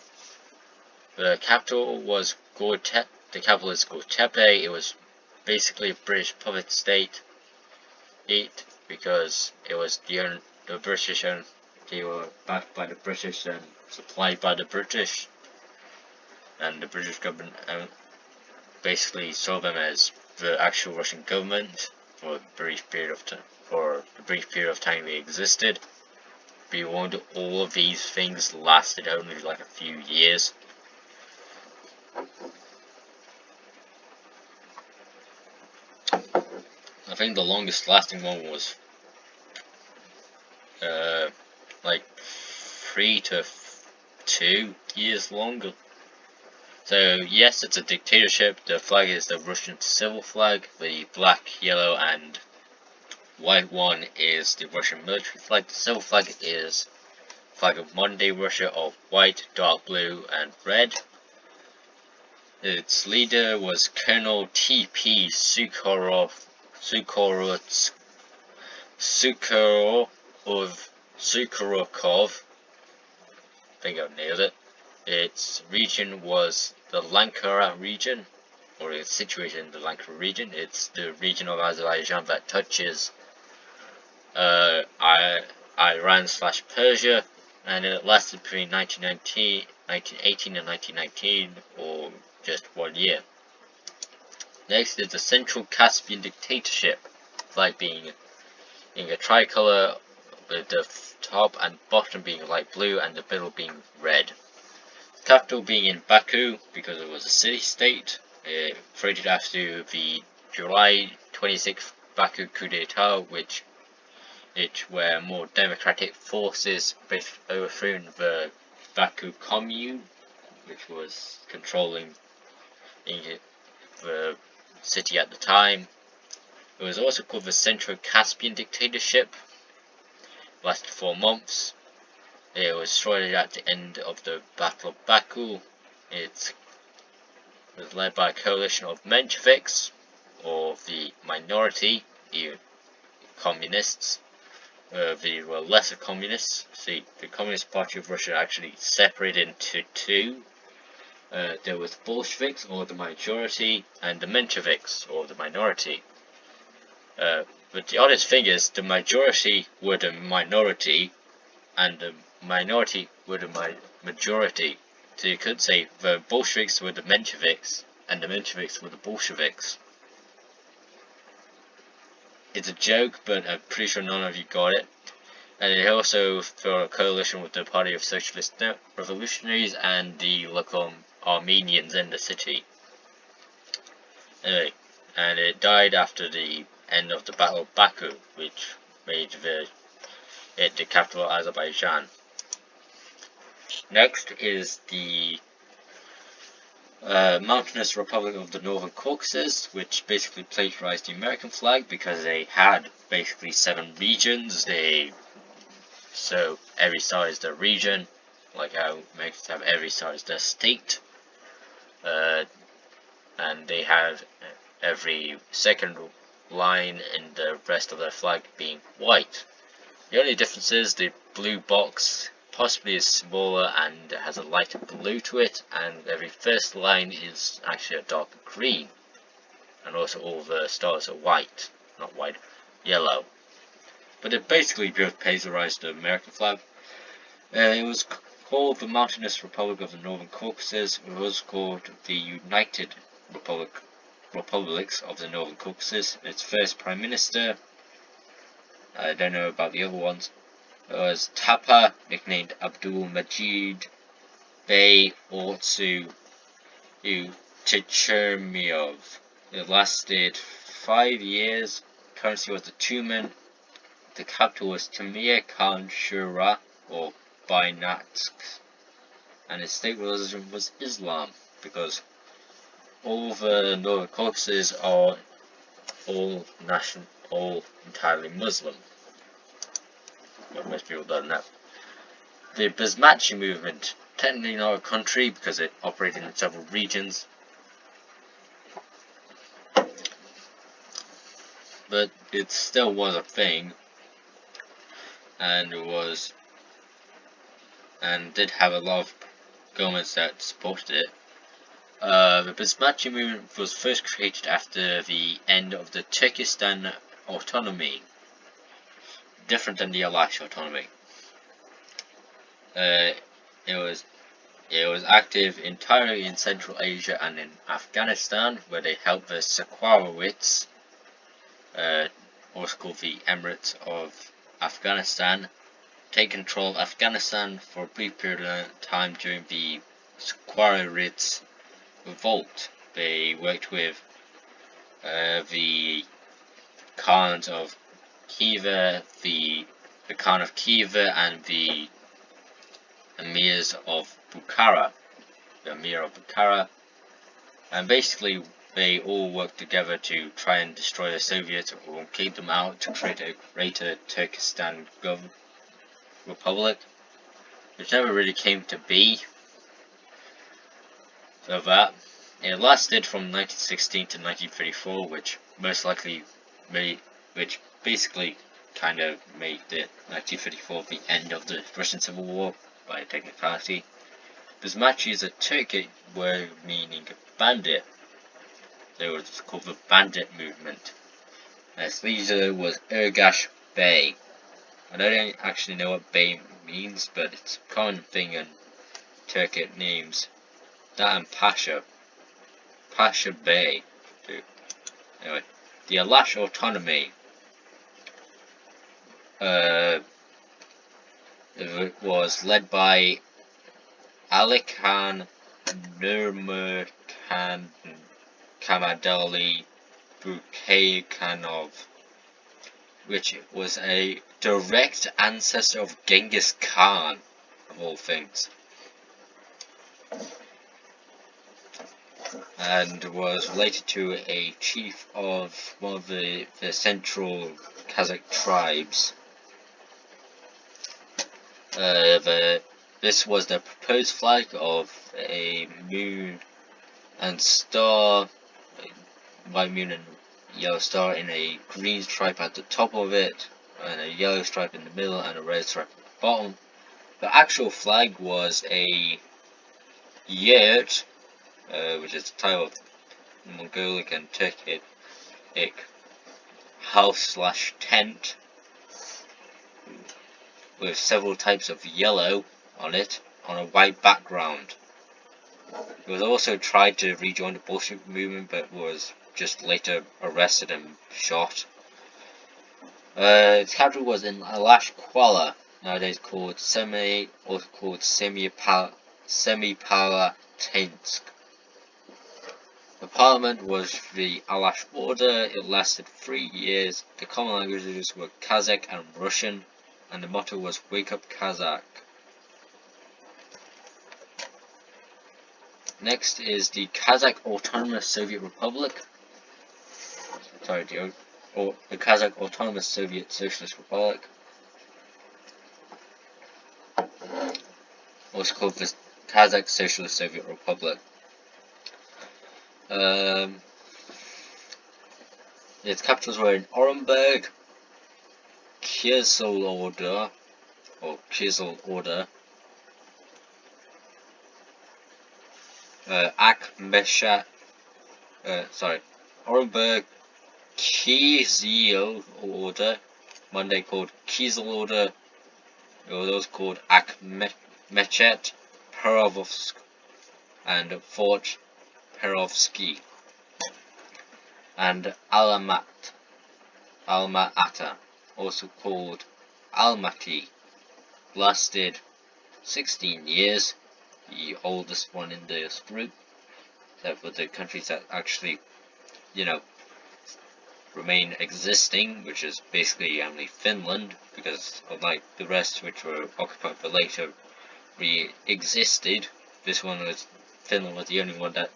The capital was the capital is Gortepe. It was basically a British puppet state. Because it was the British, and they were backed by the British and supplied by the British, and the British government basically saw them as the actual Russian government for the brief period of time they existed. Beyond all of these things lasted only like a few years. I think the longest lasting one was like 3 to 2 years longer. So yes, it's a dictatorship. The flag is the Russian civil flag. The black, yellow and white one is the Russian military flag. The civil flag is flag of modern day Russia of white, dark blue and red. Its leader was Colonel T.P. Sukhorov, I think I've nailed it. Its region was the Lankara region, or it's situated in the Lankara region. It's the region of Azerbaijan that touches Iran/Persia, and it lasted between 1918 and 1919, or just 1 year. Next is the Central Caspian Dictatorship, flag being in a tricolour with the top and bottom being light blue and the middle being red. Capital being in Baku because it was a city-state, created after the July 26th Baku coup d'etat, where more democratic forces overthrew the Baku commune, which was controlling the city at the time. It was also called the Central Caspian Dictatorship. It lasted 4 months. It was destroyed at the end of the Battle of Baku. It was led by a coalition of Mensheviks, or the minority communists. They were lesser communists. See, the Communist Party of Russia actually separated into 2. There was Bolsheviks, or the majority, and the Mensheviks, or the minority. But the oddest thing is, the majority were the minority, and the minority were the majority. So you could say the Bolsheviks were the Mensheviks, and the Mensheviks were the Bolsheviks. It's a joke, but I'm pretty sure none of you got it. And it also formed a coalition with the Party of Socialist Revolutionaries and the local Armenians in the city. Anyway, and it died after the end of the Battle of Baku, which made it the capital of Azerbaijan. Next is the Mountainous Republic of the Northern Caucasus, which basically plagiarized the American flag because they had basically 7 regions. So every side is their region, like how Mexicans have every side is their state, and they have every second line in the rest of their flag being white. The only difference is the blue box possibly is smaller and has a lighter blue to it, and every first line is actually a darker green, and also all the stars are white, not white, yellow. But it basically just plagiarized the American flag. It was called the Mountainous Republic of the Northern Caucasus. It was called the United Republics of the Northern Caucasus. Its first Prime Minister, I don't know about the other ones, was Tapa, nicknamed Abdul Majid Bey Ortsu Tichermiov. It lasted 5 years. Currency was the Tumen. The capital was Tamir Khan Shura, or Bainatsk, and its state religion was Islam, because all the Northern Caucasus are all entirely Muslim. But most people don't know. The Basmachi movement, technically not a country because it operated in several regions, but it still was a thing, and did have a lot of governments that supported it. The Basmachi movement was first created after the end of the Turkestan autonomy, different than the Alash autonomy. It was active entirely in Central Asia and in Afghanistan, where they helped the Sequarawids, also called the Emirates of Afghanistan, take control of Afghanistan for a brief period of time during the Sequarawids revolt. They worked with the Khans of Khiva, the Khan of Khiva, and the Emirs of Bukhara, the Emir of Bukhara, and basically they all worked together to try and destroy the Soviets or keep them out to create a greater Turkestan republic, which never really came to be. So that it lasted from 1916 to 1934, which basically kind of made the 1934 the end of the Russian Civil War by technicality. Basmachi is a Turkic word meaning bandit. They were called the Bandit Movement. Its leader was Ergash Bey. I don't actually know what Bey means, but it's a common thing in Turkic names. That and Pasha. Pasha Bey. Anyway, the Alash autonomy. It was led by Ali Khan Nurmurkhan Kamadali Bukhaykhanov, which was a direct ancestor of Genghis Khan, of all things, and was related to a chief of one of the central Kazakh tribes. This was the proposed flag of a moon and star, white moon and yellow star in a green stripe at the top of it, and a yellow stripe in the middle, and a red stripe at the bottom. The actual flag was a yurt, which is a type of Mongolic and Turkic house/tent, with several types of yellow on it on a white background. He was also tried to rejoin the Bolshevik movement, but was just later arrested and shot. Its capital was in Alashkwala, nowadays called Semipalatinsk. The parliament was the Alash border. It lasted 3 years. The common languages were Kazakh and Russian, and the motto was "Wake Up Kazakh." Next is the Kazakh Autonomous Soviet Republic. Sorry, the Kazakh Autonomous Soviet Socialist Republic. Also called the Kazakh Socialist Soviet Republic. Its capitals were in Orenburg, Kieselorda, Orenburg, Kieselorda, Monday called Kieselorda, those called Akhmechet, Perovsk, and Fort Perovsky, and Alma-Ata, also called Almaty, lasted 16 years, the oldest one in this group, except for the countries that actually, remain existing, which is basically only Finland, because unlike the rest which were occupied for later re-existed, Finland was the only one that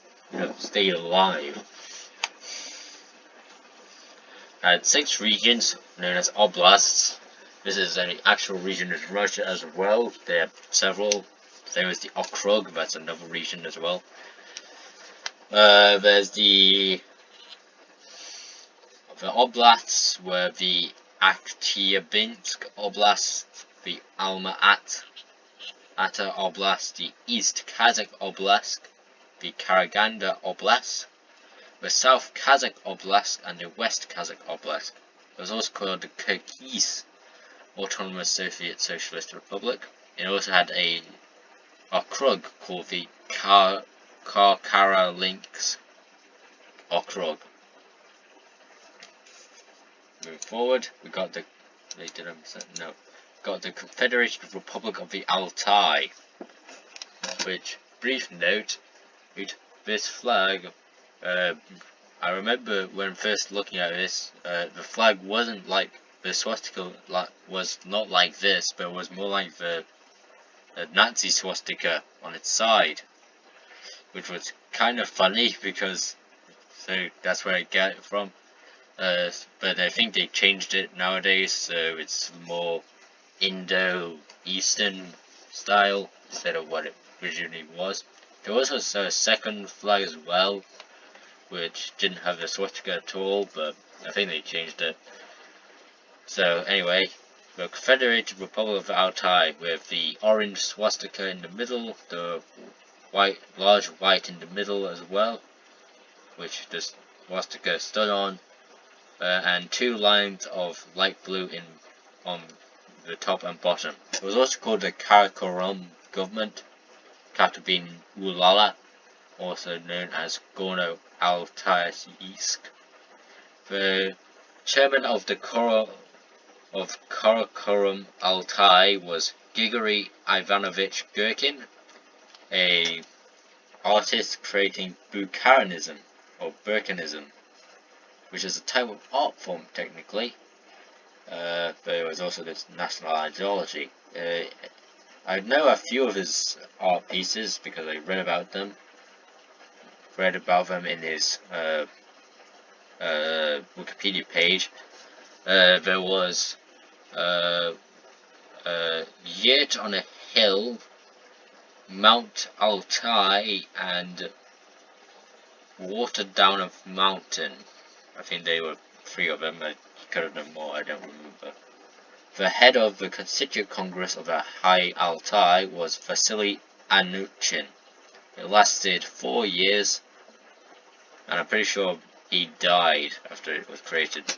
stayed alive. Had 6 regions known as oblasts. This is an actual region of Russia as well. They have several. There is the Okrug, that's another region as well. There's the oblasts were the Aktyabinsk Oblast, the Alma-Ata Oblast, the East Kazakh Oblast, the Karaganda Oblast, the South Kazakh Oblast, and the West Kazakh Oblast. It was also called the Kyrgyz Autonomous Soviet Socialist Republic. It also had a okrug called the Karkalinsk Okrug. Moving forward, we got the Confederated Republic of the Altai, which, brief note, this flag, I remember when first looking at this, the flag wasn't like, the swastika was not like this, but was more like the Nazi swastika on its side, which was kind of funny because, so that's where I get it from. But I think they changed it nowadays, so it's more Indo-Eastern style instead of what it originally was. There was also a second flag as well, which didn't have the swastika at all, but I think they changed it. So anyway, the Confederated Republic of Altai, with the orange swastika in the middle, the large white in the middle as well, which the swastika stood on, and 2 lines of light blue on the top and bottom. It was also called the Karakorum government, capital being Ulala, also known as Gorno-Altaysk. The chairman of the Karakorum Altai was Grigory Ivanovich Gherkin, a artist creating Bukharism, or Burkanism, which is a type of art form technically, but it was also this national ideology. I know a few of his art pieces because I read about them in his Wikipedia page. There was Yurt on a Hill, Mount Altai, and Watered Down a Mountain. I think they were 3 of them. I could have done more, I don't remember. The head of the Constituent Congress of the High Altai was Vasily Anuchin. It lasted 4 years, and I'm pretty sure he died after it was created.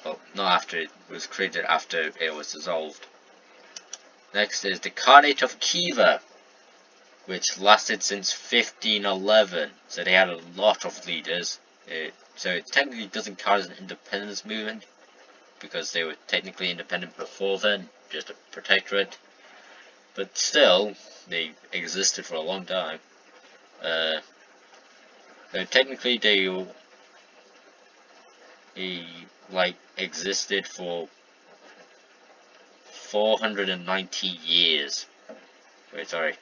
Well, not after it was created, after it was dissolved. Next is the Khanate of Khiva. which lasted since 1511. So they had a lot of leaders. So it technically doesn't count as an independence movement, because they were technically independent before then, just a protectorate. But still, they existed for a long time. So technically they like existed for 490 years. Wait, sorry.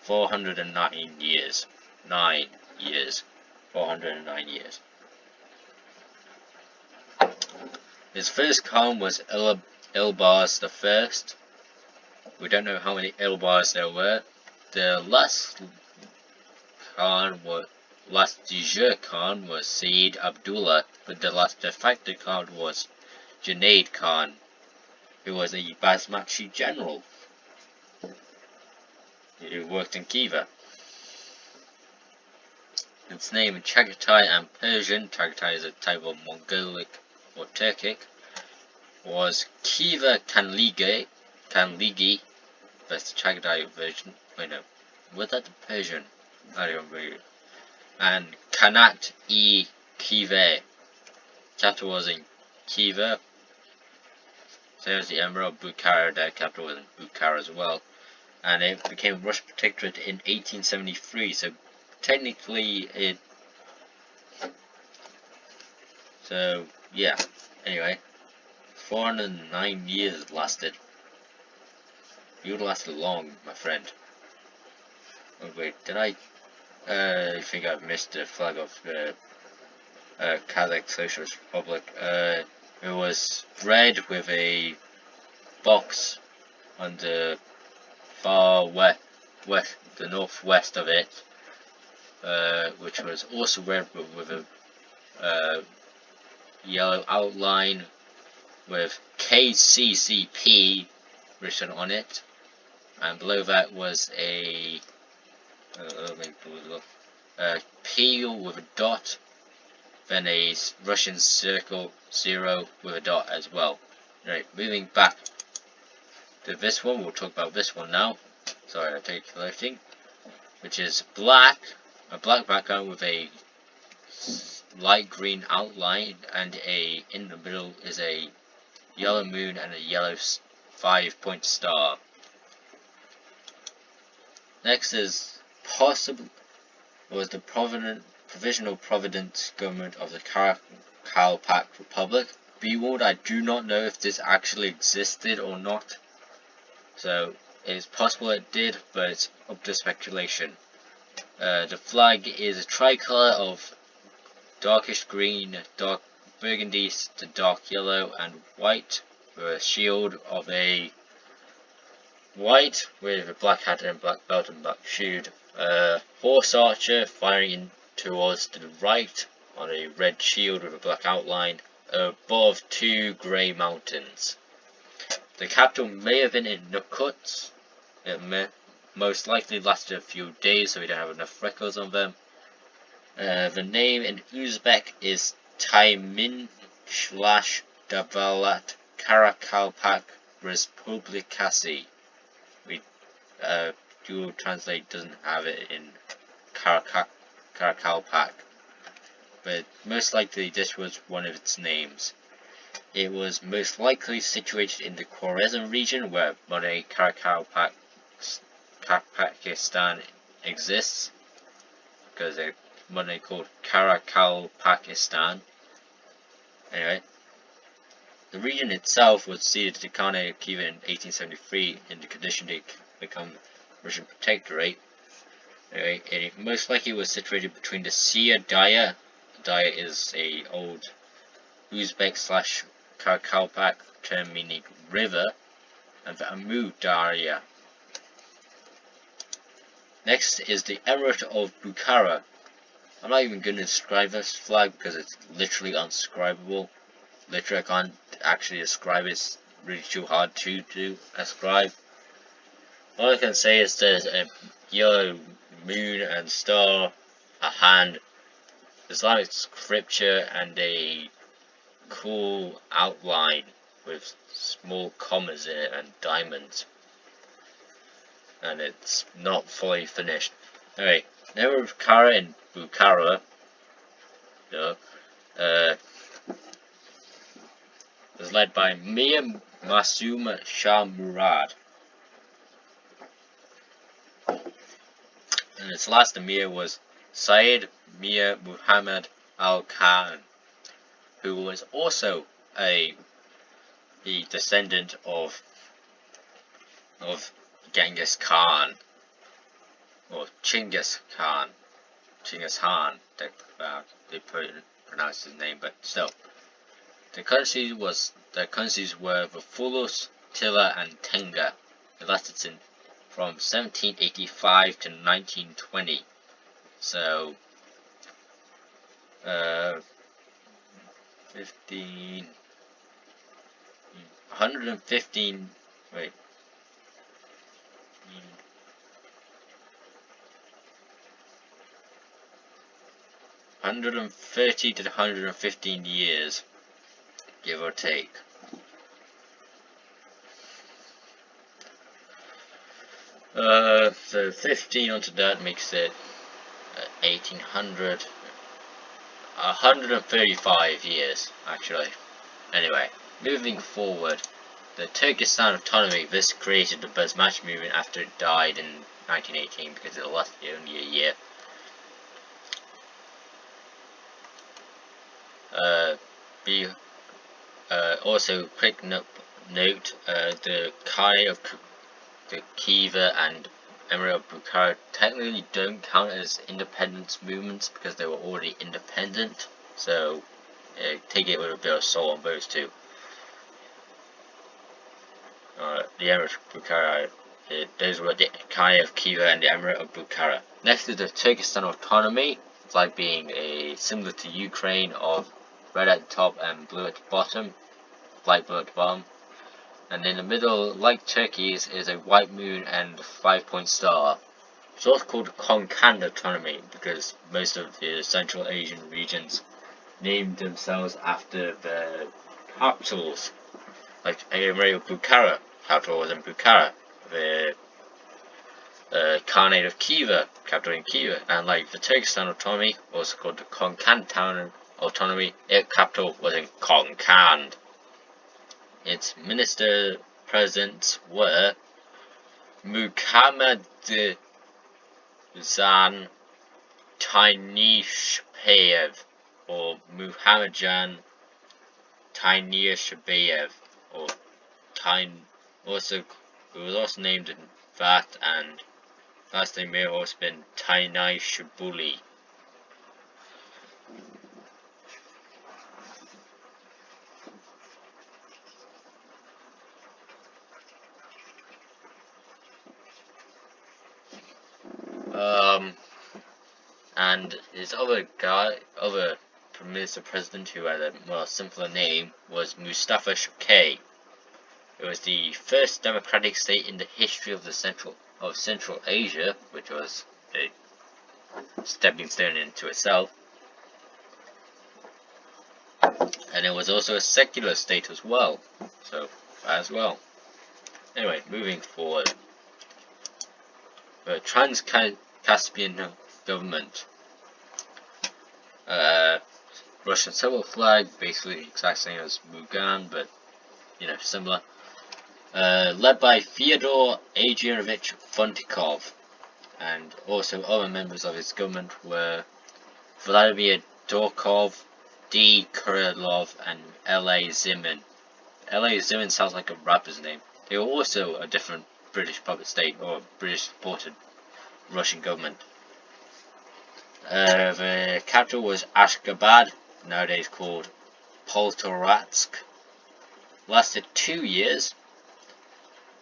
409 years. 9 years. 409 years. His first Khan was Ilbars the First. We don't know how many Ilbars there were. The last de jure Khan was Sayyid Abdullah, but the last de facto Khan was Junaid Khan, who was a Basmachi general who worked in Khiva. Its name in Chagatai and Persian, Chagatai is a type of Mongolic or Turkic, was Khiva Kanligi, that's the Chagatai version. Wait, no, was that the Persian? I don't remember. And Kanat-e-Khiva. Capital was in Khiva. Same as the Emperor of Bukhara, their capital was in Bukhara as well. And it became Russian protectorate in 1873, so technically it... So, yeah, anyway. 409 years it lasted. You would last long, my friend. Oh wait, did I think I've missed the flag of the Kazakh Socialist Republic. It was red with a box on the far west, the northwest of it, which was also red but with a yellow outline with KCCP written on it, and below that was a P with a dot, then a Russian circle 0 with a dot as well. Right, moving back to this one, we'll talk about this one now. Sorry, I'm calculating. Which is black, a black background with a light green outline, and in the middle is a yellow moon and a yellow 5-point star. Next is was the Provisional Providence Government of the Karakalpak Republic. Be warned, I do not know if this actually existed or not. So it's possible it did, but it's up to speculation. The flag is a tricolour of darkish green, dark burgundy to dark yellow and white, with a shield of a white with a black hat and black belt and black shield. Horse archer firing in towards to the right on a red shield with a black outline above 2 grey mountains. The capital may have been in Nukuts. It most likely lasted a few days, so we don't have enough records on them. The name in Uzbek is Taimin / Davalat Karakalpak Respublikasi. Google Translate doesn't have it in Karakalpak, but most likely this was one of its names. It was most likely situated in the Khwarezm region, where modern Pakistan exists, because they're modernly called Karakalpakistan. Anyway, the region itself was ceded to the Khanate of Khiva in 1873 in the condition to become Russian protectorate. Anyway, it most likely was situated between the Sia Daya. Daya is a old Uzbek / Karakalpak term meaning river, and the Amu Darya. Next is the Emirate of Bukhara. I'm not even going to describe this flag because it's literally unscribable. Literally, I can't actually describe it. It's really too hard to describe. All I can say is there's a yellow moon and star, a hand, Islamic scripture, and a cool outline with small commas in it and diamonds. and it's not fully finished. Anyway, Emperor Bukhara in Bukhara was led by Mir Masum Shah Murad, and its last emir was Sayyid Mir Muhammad Al Khan, who was also the descendant of Genghis Khan, or Chinggis Khan, they pronounced his name, but still. The countries were Vafulus, Tilla, and Tenga. It lasted from 1785 to 1920. So, 115. Wait. 130 to 115 years, give or take. So 15 onto that makes it 1800, 135 years, actually. Anyway, moving forward, the Turkestan autonomy, this created the Basmati movement after it died in 1918 because it lasted only a year. Also, quick note, the Khanate of the Khiva and Emirate of Bukhara technically don't count as independence movements because they were already independent, so take it with a bit of salt on those two. The Emirate of Bukhara, those were the Khanate of Khiva and the Emirate of Bukhara. Next is the Turkestan autonomy. It's like being similar to Ukraine, of red at the top and blue at the bottom, light blue at the bottom. And in the middle, like Turkey's, is a white moon and 5-point star. It's also called Konkan autonomy because most of the Central Asian regions named themselves after their capitals. Like Emirate of Bukhara, capital was in Bukhara. The Khanate of Khiva, capital in Khiva. And like the Turkestan autonomy, also called the Konkan autonomy, its capital was in Konkan. Its minister presidents were Muhammadjan Tainishpayev, or Muhammadjan Tainishpayev, or it was also named in that, and last name may have also been Tainishbuli. And his other minister president, who had a more simpler name, was Mustafa Shokay. It was the first democratic state in the history of Central Asia, which was a stepping stone into itself. And it was also a secular state as well. Anyway, moving forward. The Trans-Caspian government. Russian civil flag, basically exact same as Mugan, but similar. Led by Fyodor Adrianovich Fontikov, and also other members of his government were Vladimir Dorkov, D. Kurilov, and L.A. Zimin. L.A. Zimin sounds like a rapper's name. They were also a different British puppet state, or British-supported Russian government. The capital was Ashgabat, nowadays called Poltoratsk. Lasted 2 years,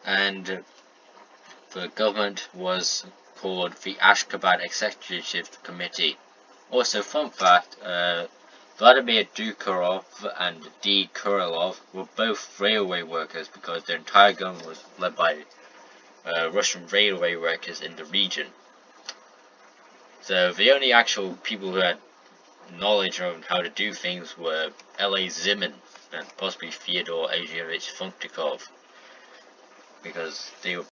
and the government was called the Ashgabat Executive Committee. Also, fun fact, Vladimir Dukarov and D. Kurilov were both railway workers because their entire government was led by Russian railway workers in the region. So the only actual people who had knowledge of how to do things were L.A. Zimin and possibly Fyodor Adrianovich Fontikov, because they were